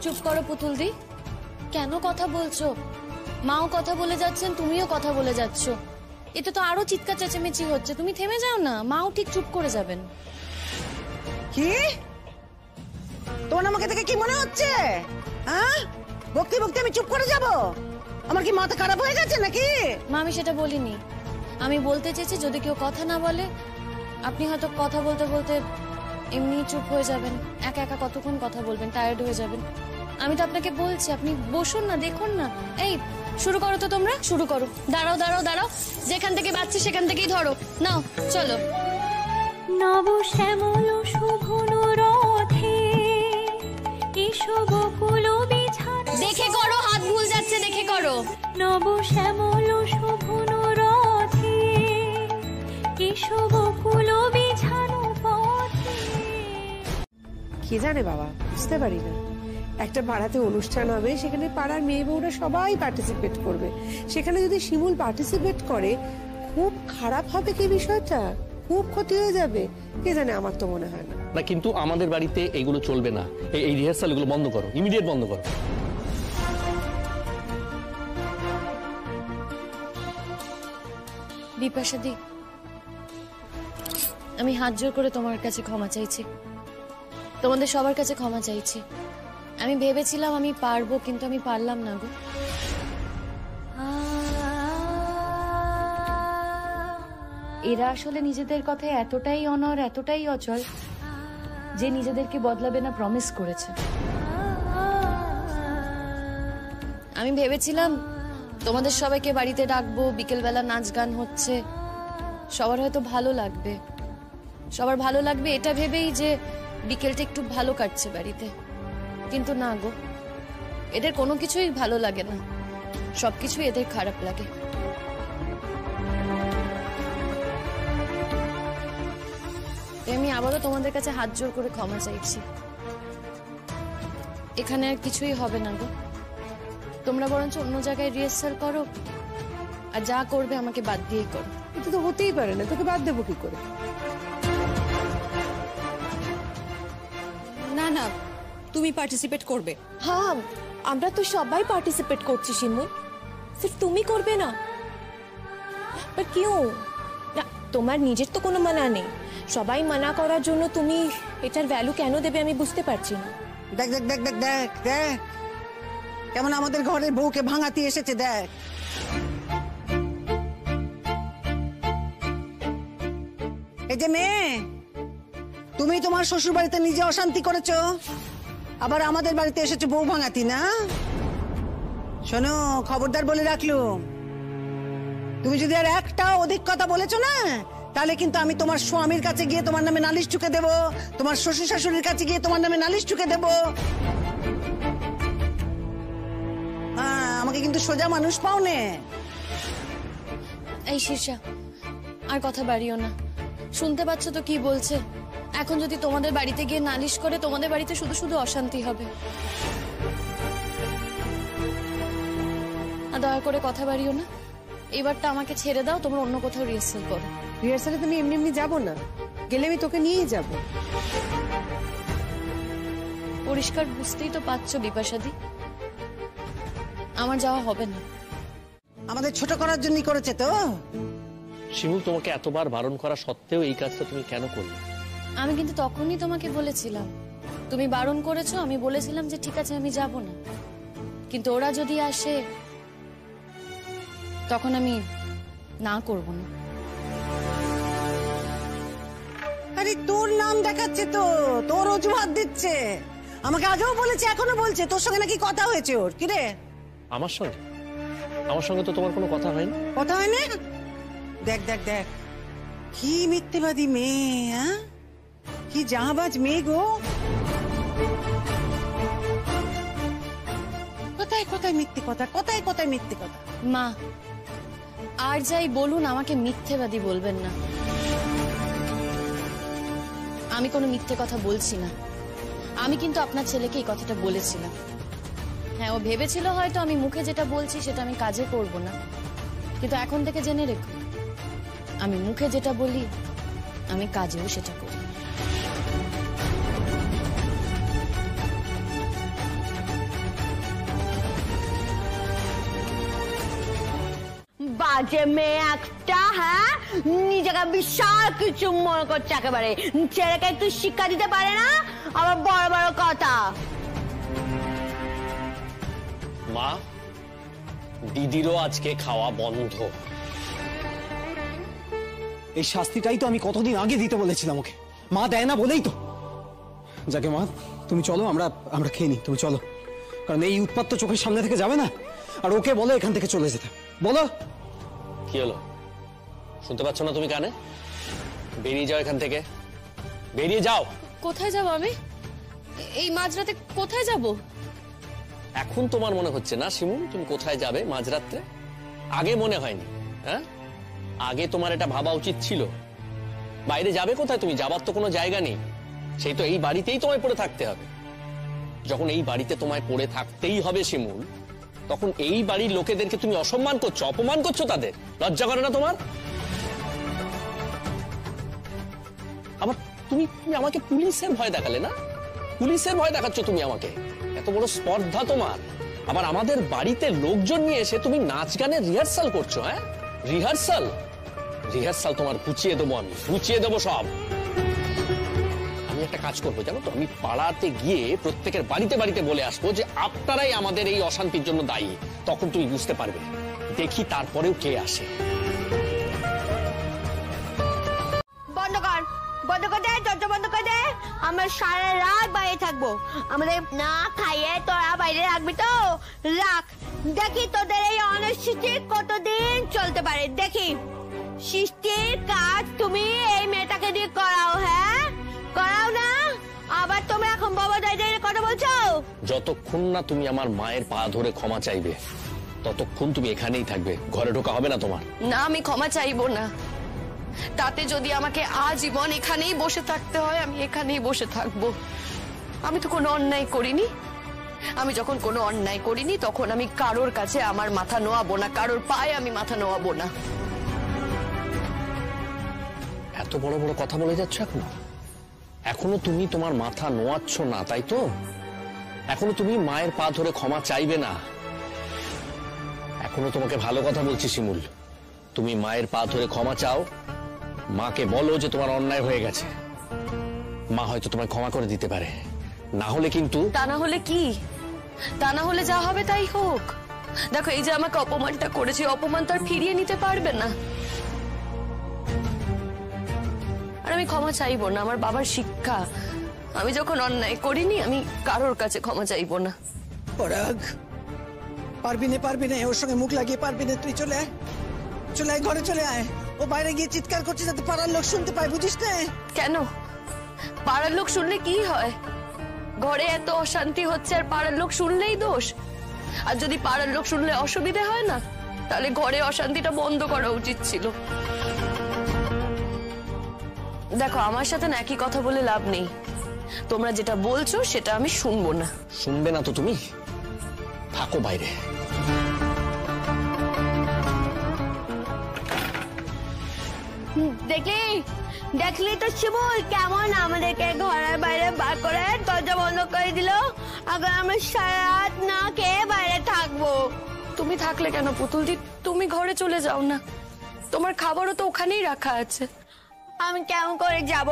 চুপ করো পুতুল দি, কেন কথা বলছো? মাও কথা বলে যাচ্ছেন, তুমিও কথা বলে যাচ্ছ, এতে তো আরো চিৎকার চেঁচামেচি হচ্ছে। তুমি থেমে যাও না, মাও ঠিক চুপ করে যাবেন। কি তোমার আমাকে দেখে কি মনে হচ্ছে? হ্যাঁ, বকতে বকতে আমি চুপ করে যাব? আমার কি মাথা খারাপ হয়ে গেছে নাকি? মা, আমি সেটা বলিনি। আমি বলতে চেয়েছি, যদি কেউ কথা না বলে, আপনি হয়তো কথা বলতে বলতে এমনি চুপ হয়ে যাবেন। একা একা কতক্ষণ কথা বলবেন, টায়ার্ড হয়ে যাবেন। আমি তো আপনাকে বলছি, আপনি বসুন না, দেখুন না। এই শুরু করো তো, তোমরা শুরু করো। দাঁড়াও দাঁড়াও দাঁড়াও, যেখান থেকে বাচ্চি সেখান থেকেই ধরো। নাও চলো। নব শ্যামল শোভন রথে এসো বকুল বিছানা। দেখে করো, হাত ভুল যাচ্ছে, দেখে করো। নব শ্যামল শোভন রথে এসো বকুল বিছানো পথে। কে জানে বাবা, বুঝতে পারি না একটা পাড়াতে অনুষ্ঠান হবে, সেখানে পাড়ার মেয়ে বউরা সবাই পার্টিসিপেট করবে। সেখানে যদি শিমুল পার্টিসিপেট করে খুব খারাপ হবে কি বিষয়টা, খুব ক্ষতি হয়ে যাবে, কে জানে, আমার তো মনে হয় না। না কিন্তু আমাদের বাড়িতে এগুলো চলবে না, এই রিহার্সাল এগুলো বন্ধ করো, ইমিডিয়েট বন্ধ করো। বিপাশাদি, আমি হাত জোর করে তোমার কাছে ক্ষমা চাইছি, তোমাদের সবার কাছে ক্ষমা চাইছি। আমি ভেবেছিলাম আমি পারবো, কিন্তু আমি পারলাম না গো। এরা আসলে নিজেদের কথায় এতটাই অনড়, এতটাই অচল যে নিজেদেরকে বদলাবে না প্রমিস করেছে। আমি ভেবেছিলাম তোমাদের সবাইকে বাড়িতে ডাকবো, বিকেলবেলা নাচ গান হচ্ছে, সবার হয়তো ভালো লাগবে, সবার ভালো লাগবে এটা ভেবেই যে বিকেলটা একটু ভালো কাটছে বাড়িতে। কিন্তু না গো, এদের কোনো কিছুই ভালো লাগে না, সবকিছুই এদের খারাপ লাগে। আমি আবারও তোমাদের কাছে হাত জোর করে ক্ষমা চাইছি। এখানে আর কিছুই হবে না গো, তোমরা বরঞ্চ অন্য জায়গায় রিহার্সাল করো, আর যা করবে আমাকে বাদ দিয়েই করো। এটা তো হতেই পারে না, তোকে বাদ দেবো কি করে? না না, তুমি পার্টিসিপেট করবে। হ্যাঁ, আমরা তো সবাই পার্টিসিপেট করছি শিমুল, সির্ফ তুমি করবে না। पर क्यों? না, তোমার নিজের তো কোনো মানা নেই, সবাই মানা করার জন্য তুমি এটার ভ্যালু কেন দেবে আমি বুঝতে পারছি না। দেখ দেখ দেখ দেখ দেখ দেখ কেমন আমাদের ঘরের বউকে ভাঙাতে এসেছে, দেখ। এই যে মেয়ে, তুমি তোমার শ্বশুর বাড়িতে নিজে অশান্তি করেছো, আবার আমাদের বাড়িতে এসেছো বউ ভাঙাতি, না? শোনো, খবরদার বলে রাখলুম, তুমি যদি আর একটা অধিক কথা বলেছো না, তাহলে কিন্তু আমি তোমার স্বামীর কাছে গিয়ে তোমার নামে নালিশ ঠুকে দেবো, তোমার শ্বশুর শাশুড়ির কাছে গিয়ে তোমার নামে নালিশ ঠুকে দেবো। হ্যাঁ, আমাকে কিন্তু সোজা মানুষ পাও নে। এই শীর্ষা, আর কথা বাড়িও না, শুনতে পাচ্ছ তো কি বলছে। এখন যদি তোমাদের বাড়িতে গিয়ে নালিশ করে, তোমাদের বাড়িতে শুধু শুধু অশান্তি হবে। আর দয়া করে কথা বাড়িও না, এবারটা আমাকে ছেড়ে দাও, তোমরা অন্য কোথাও রিহার্সাল করো। রিহার্সালে তুমি এমনি এমনি যাবো না, গেলে আমি তোকে নিয়েই যাব। পরিষ্কার বুঝতেই তো পারছো বিপাশাদি, আমার যাওয়া হবে না। আমাদের ছোট করার জন্যই করেছে তো। শিমুল, তোমাকে এতবার বারণ করা সত্ত্বেও এই কাজটা তুমি কেন করলে? আমি কিন্তু তখনই তোমাকে বলেছিলাম, তুমি বারণ করেছো, আমি বলেছিলাম যে ঠিক আছে আমি যাব না, কিন্তু ওরা যদি আসে তখন আমি না করব না। আরে তোর নাম দেখাচ্ছে তো, তোর অজুহাত দিচ্ছে। আমাকে আগেও বলেছে, এখনো বলছে তোর সঙ্গে নাকি কথা হয়েছে ওর। কি রে? আমার সঙ্গে তো তোমার কোনো কথা হয়নি। কথা হয় না? দেখ দেখ দেখ, কি মিথ্যেবাদী মেয়ে, হ্যাঁ, কি জাহাবাজ মেয়ে গো। কোথায় কোথায় মিথ্যে কথা, কোথায় কোথায় মিথ্যে কথা। মা, আর যাই বলুন আমাকে মিথ্যেবাদী বলবেন না, আমি কোনো মিথ্যে কথা বলছি না। আমি কিন্তু আপনার ছেলেকে এই কথাটা বলেছিলাম। হ্যাঁ, ও ভেবেছিল হয়তো আমি মুখে যেটা বলছি সেটা আমি কাজে করব না, কিন্তু এখন থেকে জেনে রেখো, আমি মুখে যেটা বলি আমি কাজেও সেটা করি। বাজে মেয়ে একটা, হ্যাঁ, নিজেকে বিশাল কিছু মনে করছে একেবারে, ছেলেকে একটু শিক্ষা দিতে পারে না, আবার বড় বড় কথা। মা, দিদিরও আজকে খাওয়া বন্ধ। এই শাস্তিটাই তো আমি কতদিন আগে দিতে বলেছিলাম ওকে, মা দেয় না বলেই তো। যাকে মা, তুমি চলো, আমরা খেয়ে নি, তুমি চলো, কারণ এই উৎপাত তো চোখের সামনে থেকে যাবে না। আর ওকে বলো এখান থেকে চলে যেতে, বলো। কি হলো, শুনতে পাচ্ছ না তুমি কানে? বেরিয়ে যাও এখান থেকে, বেরিয়ে যাও। কোথায় যাব আমি? এই মাঝরাতে কোথায় যাব? এখন তোমার মনে হচ্ছে না শিমুল তুমি কোথায় যাবে মাঝরাত্রে? আগে মনে হয়নি? হ্যাঁ, আগে তোমার এটা ভাবা উচিত ছিল। বাইরে যাবে কোথায় তুমি? যাবার তো কোনো জায়গা নেই, সেই তো এই বাড়িতেই তোমায় পড়ে থাকতে হবে। যখন এই বাড়িতে তোমায় পড়ে থাকতেই হবে শিমুল, তখন এই বাড়ির লোকেদেরকে তুমি অসম্মান করছো, অপমান করছো তাদের। লজ্জা করে না তোমার? আবার তুমি আমাকে পুলিশের ভয় দেখালে না? পুলিশের ভয় দেখাচ্ছ তুমি আমাকে, এত বড় স্পর্ধা তোমার। আবার আমাদের বাড়িতে লোকজন নিয়ে এসে তুমি নাচ গানের রিহার্সাল করছো। হ্যাঁ, রিহার্সাল তোমার গুছিয়ে দেবো, আমি গুছিয়ে দেবো সব। আমি একটা কাজ করবো জানো তো, আমি পাড়াতে গিয়ে প্রত্যেকের বাড়িতে বাড়িতে বলে আসবো যে আপনারাই আমাদের এই অশান্তির জন্য দায়ী। তখন তুমি বুঝতে পারবে, দেখি তারপরেও কে আসে। বন্ধ কর, বন্ধ করে দে, দরজা বন্ধ করে দে। আমরা সারা রাত বাইরে থাকবো। আমাদের না খাইয়ে তোরা বাইরে রাখবি তো? রাখ, দেখি তোদের এই অনিশ্চিতি কতদিন চলতে পারে। দেখি সৃষ্টির কাজ তুমি এই মেয়েটাকে দিয়ে করাও। হ্যাঁ, করাও না? আবার তোমরা এখন বাবা দাইদের কথা বলছো? যতক্ষণ না তুমি আমার মায়ের পা ধরে ক্ষমা চাইবে ততক্ষণ তুমি এখানেই থাকবে, ঘরে ঢোকা হবে না তোমার। না, আমি ক্ষমা চাইবো না। তাতে যদি আমাকে আজীবন এখানেই বসে থাকতে হয়, আমি এখানেই বসে থাকবো। আমি তো কোনো অন্যায় করিনি। আমি যখন কোনো অন্যায় করিনি তখন আমি কারোর কাছে আমার মাথা নোয়াবো না, কারোর পায়ে আমি মাথা নোয়াবো না। এত বড় বড় কথা বলে যাচ্ছ এখনো তুমি তোমার মাথা নোয়াচ্ছ না, তাই তো? এখনো তুমি মায়ের পা ধরে ক্ষমা চাইবে না। এখনো তোমাকে ভালো কথা বলছি শিমুল, তুমি মায়ের পা ধরে ক্ষমা চাও, মাকে বলো যে তোমার অন্যায় হয়ে গেছে। মা হয়তো তোমায় ক্ষমা করে দিতে পারে, না হলে কিন্তু। তা না হলে কি? তা না হলে যা হবে তাই হোক। দেখো, এই যে আমাকে অপমানটা করেছে, অপমান তো আর ফিরিয়ে নিতে পারবে না। আর আমি ক্ষমা চাইবো না, আমার বাবার শিক্ষা। আমি যখন অন্যায় করিনি আমি কারোর কাছে ক্ষমা চাইবো না। পরাগ, পারবি না, ওর সঙ্গে মুখ লাগিয়ে পারবি না। তুই চলে আয়, চলে আয়, ঘরে চলে আয়। ও বাইরে গিয়ে চিৎকার করছে যাতে পাড়ার লোক শুনতে পায়, বুঝিস না? কেন? পাড়ার লোক শুনলে কি হয়? ঘরে এত অশান্তি হচ্ছে আর পাড়ার লোক শুনলেই দোষ? আর যদি পাড়ার লোক শুনলে অসুবিধা হয় না, তাহলে ঘরে অশান্তিটা বন্ধ করা উচিত ছিল। দেখো, আমার সাথে না একই কথা বলে লাভ নেই। তোমরা যেটা বলছো সেটা আমি শুনবো না। শুনবে না তো তুমি? থাকো বাইরে। দেখলি তো শিমুল কেমন আমাদেরকে ঘরের বাইরে বার করে দরজা বন্ধ করে দিল। আগে আমরা সারা রাত না খেয়ে বাইরে থাকবো। তুমি থাকলে কেন পুতুলদি? তুমি ঘরে চলে যাও না, তোমার খাবারও তো ওখানেই রাখা আছে। আমি কেমন করে যাব?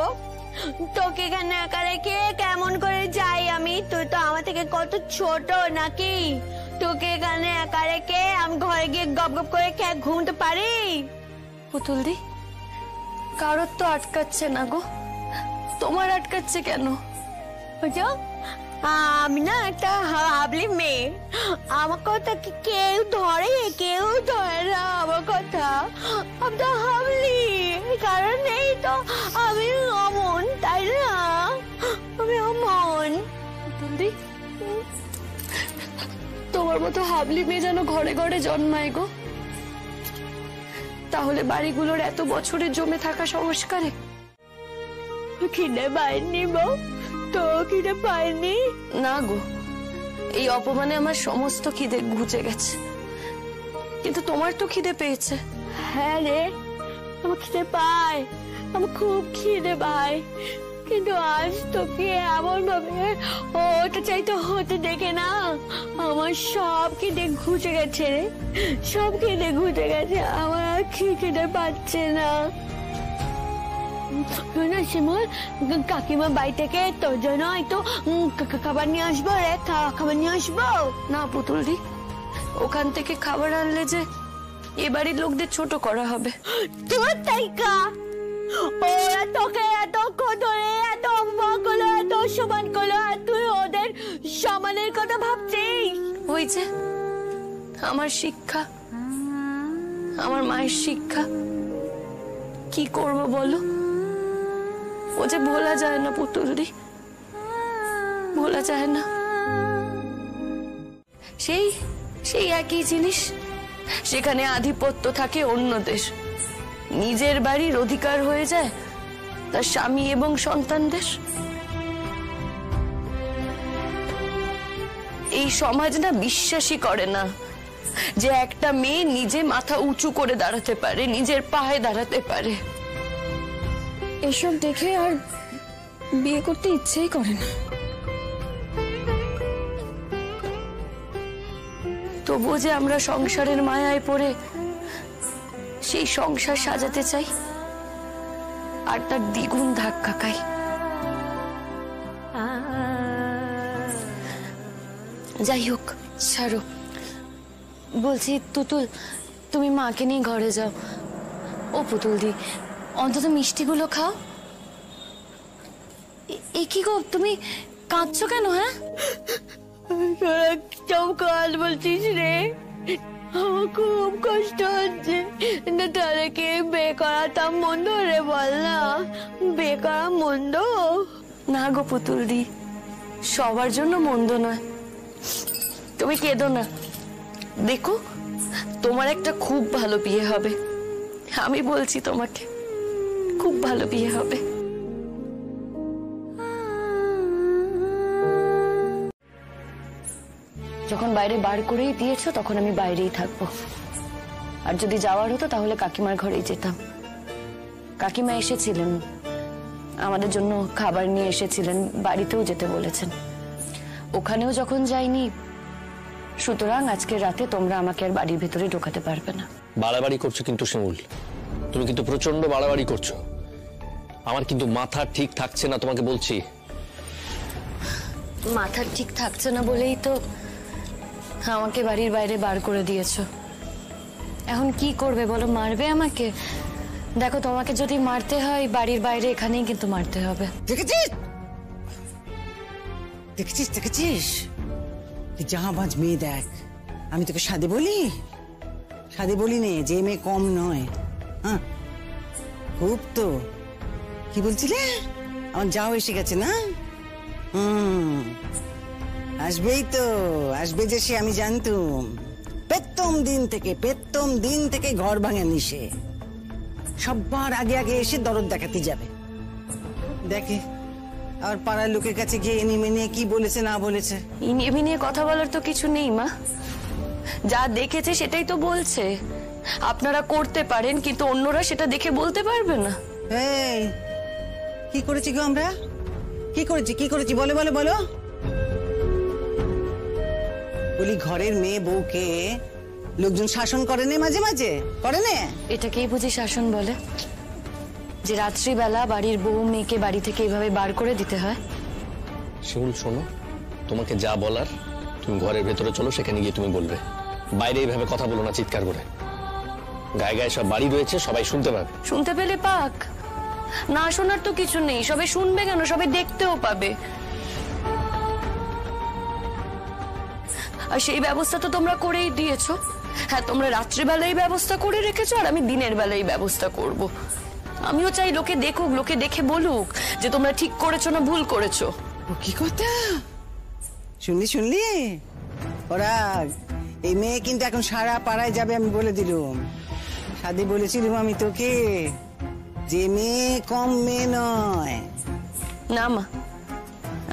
তোকে এখানে একা রেখে কেমন করে যাই আমি? তুই তো আমার থেকে কত ছোট নাকি? তোকে এখানে একা রেখে আমি ঘরে গিয়ে গপ গপ করে খেয়ে ঘুমতে পারি? পুতুলদি, কারোর তো আটকাচ্ছে না গো, তোমার আটকাচ্ছে কেন? বুঝো, আমি না একটা হাবলি মেয়ে। আমার কথা কি কেউ ধরে? কেউ ধরে না আমার কথা। আমি তো হাবলি, কারণ এই তো আমি অমন, তাই না? আমি অমন। পুতুলদি, তোমার মতো হাবলি মেয়ে যেন ঘরে ঘরে জন্মায় গো। তাহলে বাড়িগুলোর এত বছরের জমে থাকা সংস্কারে খিদে পাইনি বউ? তো খিদে পাইনি? না গো, এই অপমানে আমার সমস্ত খিদে ঘুচে গেছে, কিন্তু তোমার তো খিদে পেয়েছে। হ্যাঁ রে, আমার খিদে পায়, আমার খুব খিদে পায়, কিন্তু আজ তোকে এমন ভাবে ওটা চাইতে হতে দেখে না আমার সব খিদে ঘুচে গেছে রে, সব খিদে ঘুচে গেছে। আমার আর খিদে পাচ্ছে না। শিমুল, কাকিমা বাড়ি থেকে তোর জন্য একটু খাবার নিয়ে আসবো রে, খাবার নিয়ে আসবো। না পুতুলদি, ওখান থেকে খাবার আনলে যে এ বাড়ির লোকদের ছোট করা হবে। তোর তাইকা ওরা তোকে এত ধরে এত অপমান করলো, এত সমান করলো, আর তুই ওদের সমানের কথা ভাবছিস? ওই যে আমার শিক্ষা, আমার মায়ের শিক্ষা, কি করব বলো? ও যে ভোলা যায় না পুতুলদি, ভোলা যায় না। সেই সেই একই জিনিস, সেখানে আধিপত্য থাকে অন্যদের, নিজের বাড়ির অধিকার হয়ে যায় তার স্বামী এবং সন্তানদের। এই সমাজ না বিশ্বাসই করে না যে একটা মেয়ে নিজে মাথা উঁচু করে দাঁড়াতে পারে, নিজের পায়ে দাঁড়াতে পারে। এসব দেখে আর বিয়ে করতে ইচ্ছেই করে না। তবুও যে আমরা সংসারের মায়ায় পড়ে সেই সংসার সাজাতে চাই আর তার দ্বিগুণ ধাক্কা খাই। যাই হোক, ছাড়ো। বলছি তুতুল, তুমি মাকে নিয়ে ঘরে যাও। ও পুতুল দি, অন্তত মিষ্টিগুলো খাও। এ কি গো, তুমি কাঁদছো কেন? হ্যাঁ, চমকাল বলছিস রে, আমার খুব কষ্ট হচ্ছে। না তাহলে কি বিয়ে করাতাম মন্দ রে? বল না, বিয়ে করা মন্দ? না গো পুতুল দি, সবার জন্য মন্দ নয়। তুমি কেঁদো না, দেখো তোমার একটা খুব ভালো বিয়ে হবে। আমি বলছি তোমাকে, খুব ভালো বিয়ে হবে। যখন বাইরে বার করেই দিয়েছো তখন আমি বাইরেই থাকবো। আর যদি যাওয়ার হতো তাহলে কাকিমার ঘরেই যেতাম। কাকিমা এসেছিলেন, আমাদের জন্য খাবার নিয়ে এসেছিলেন, বাড়িতেও যেতে বলেছেন। ওখানেও যখন যাইনি, সুতরাং আজকে রাতে তোমরা আমাকে আর বাড়ির ভেতরে ঢোকাতে পারবে না। বাড়াবাড়ি করছো কিন্তু শিমুল, তুমি কিন্তু প্রচন্ড বাড়াবাড়ি করছো। আমার কিন্তু মাথা ঠিক থাকছে না, তোমাকে বলছি। মাথা ঠিক থাকছে না বলেই তো আমাকে বাড়ির বাইরে বার করে দিয়েছো। এখন কি করবে বলো? মারবে আমাকে? দেখো, তোমাকে যদি মারতে হয় বাড়ির বাইরে, এখানেই কিন্তু মারতে হবে। দেখেছিস দেখেছিস দেখেছিস জাহাবাজ মেয়ে। দেখ, আমি তোকে সাদে বলি, সাদে বলি নে যে মেয়ে কম নয়। হ্যাঁ, খুব তো। কি বলছিলে? আমার যাও এসে গেছে না? আসবেই তো, আসবে যে সে আমি জানতুম। প্রথম দিন থেকে ঘর ভাঙা নিশে সবার আগে আগে এসে দরদ দেখাতে যাবে। দেখে আর পাড়ার লোকের কাছে গিয়ে এনিমে নিয়ে কি বলেছে না বলেছে। ইনিয়ে নিয়ে কথা বলার তো কিছু নেই মা, যা দেখেছে সেটাই তো বলছে। আপনারা করতে পারেন, কিন্তু অন্যরা সেটা দেখে বলতে পারবে না। এই কি করেছি গো আমরা? কি করেছি বলো বলো বলো। বলি ঘরের মেয়ে বউকে লোকজন শাসন করে না, মাঝে মাঝে করে না। এটাকেই বুঝি শাসন বলে? যে রাত্রিবেলা বাড়ির বউ মেয়েকে বাড়ি থেকে এইভাবে বার করে দিতে হয়? শিমুল শোনো, তোমাকে যা বলার তুমি ঘরের ভেতরে চলো, সেখানে গিয়ে তুমি বলবে। বাইরে এইভাবে কথা বলো না চিৎকার করে। গায়ে গায়ে সব বাড়ি রয়েছে, সবাই শুনতে পাবে। শুনতে পেলে পাক, না শোনার তো কিছু নেই। সবাই শুনবে কেন? সবাই দেখতেও পাবে। আর সেই ব্যবস্থা তো তোমরা করেই দিয়েছো। হ্যাঁ, তোমরা রাত্রিবেলায় ব্যবস্থা করে রেখেছো, আর আমি দিনের বেলায় ব্যবস্থা করব। আমিও চাই লোকে দেখুক, লোকে দেখে বলুক যে তোমরা ঠিক করেছো না ভুল করেছো। কি কথা শুনলি? ওরা এই মেয়ে কিন্তু এখন সারা পাড়ায় যাবে, আমি বলে দিলুম। সাদে বলেছিলুম আমি তোকে যে মেয়ে কম মেয়ে নয়। না মা,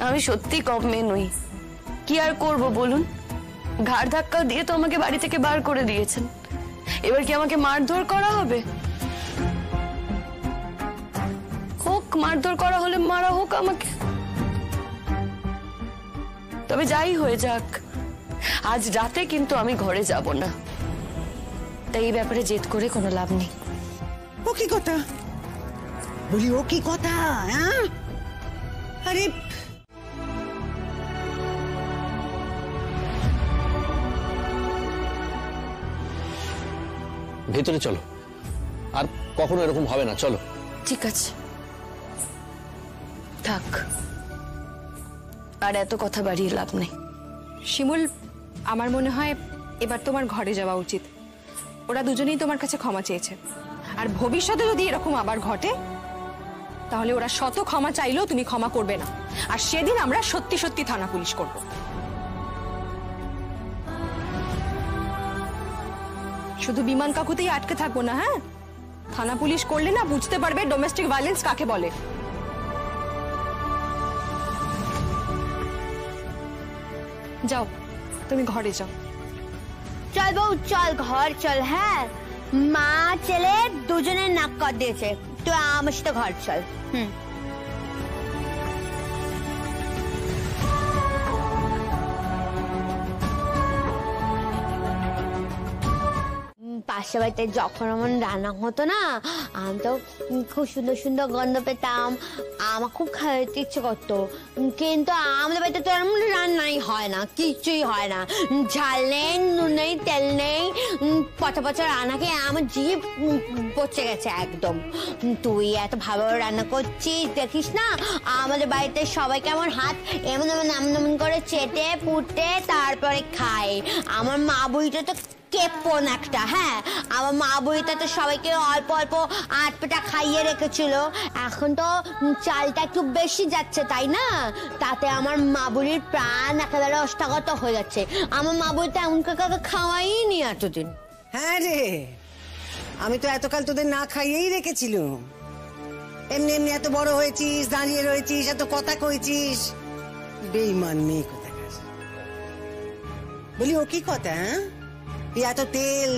আমি সত্যি কম মেয়ে নই। কি আর করব বলুন? ঘাড় ধাক্কা দিয়ে তো আমাকে বাড়ি থেকে বার করে দিয়েছেন। এবার কি আমাকে মারধর করা হবে? হোক, মারধর করা হলে মারা হোক আমাকে। তবে যাই হয়ে যাক, আজ রাতে কিন্তু আমি ঘরে যাব না। তাই এই ব্যাপারে জেদ করে কোনো লাভ নেই। ও কি কথা বলি? ও কি কথা? আরে ভেতরে চলো, আর কখনো এরকম হবে না। চলো। ঠিক আছে, থাক, আর এত কথা বাড়িয়ে লাভ নেই। শিমুল, আমার মনে হয় এবার তোমার ঘরে যাওয়া উচিত। ওরা দুজনেই তোমার কাছে ক্ষমা চেয়েছে, আর ভবিষ্যতে যদি এরকম আবার ঘটে তাহলে ওরা শত ক্ষমা চাইলেও তুমি ক্ষমা করবে না। আর সেদিন আমরা সত্যি সত্যি থানা পুলিশ করব। শুধু বিমান কাকুতেই আটকে থাকবো না। হ্যাঁ, থানা পুলিশ করলে না বুঝতে পারবে ডোমেস্টিক ভায়োলেন্স কাকে বলে। যাও, তুমি ঘরে যাও। চল বউ চল, ঘর চল। হ্যাঁ, মা ছেলে দুজনের নাক কর দিয়েছে, তুই আমার সাথে ঘর চল। পাশের বাড়িতে যখন আমার রান্না হতো না, আমি তো খুব সুন্দর সুন্দর গন্ধ পেতাম, আমার খুব খাইতে ইচ্ছে করতো। কিন্তু আমাদের বাড়িতে তো এরকম রান্নাই হয় না, কিছুই হয় না। ঝাল নেই, নুন নেই, তেল নেই, পচা পচা রান্না খেয়ে আমার জিভ পচে গেছে একদম। তুই এত ভালো রান্না করছিস, দেখিস না আমাদের বাড়িতে সবাইকে আমার হাত এমন এমন এমন এমন করে চেটে পুটে তারপরে খায়। আমার মা বুড়িটা তো কেপন একটা। হ্যাঁ, আমার মা বুড়িটা তো সবাইকে অল্প অল্প আটপেটা খাইয়ে রেখেছিল, এখন তো চালটা একটু বেশি যাচ্ছে, তাই না? তাতে আমার মা বুড়ির প্রাণ একেবারে অষ্টাগত হয়ে যাচ্ছে। আমার মা বুড়িটা এমন কাউকে খাওয়াইনি এতদিন। হ্যাঁ রে, আমি তো এতকাল তোদের না খাইয়েই রেখেছিলাম। এমনি এমনি এত বড় হয়েছিস, দাঁড়িয়ে রয়েছিস, এত কথা কইছিস। বেঈমান মেয়ে কোথাকার। বলি ও কি কথা? হ্যাঁ, এত তেল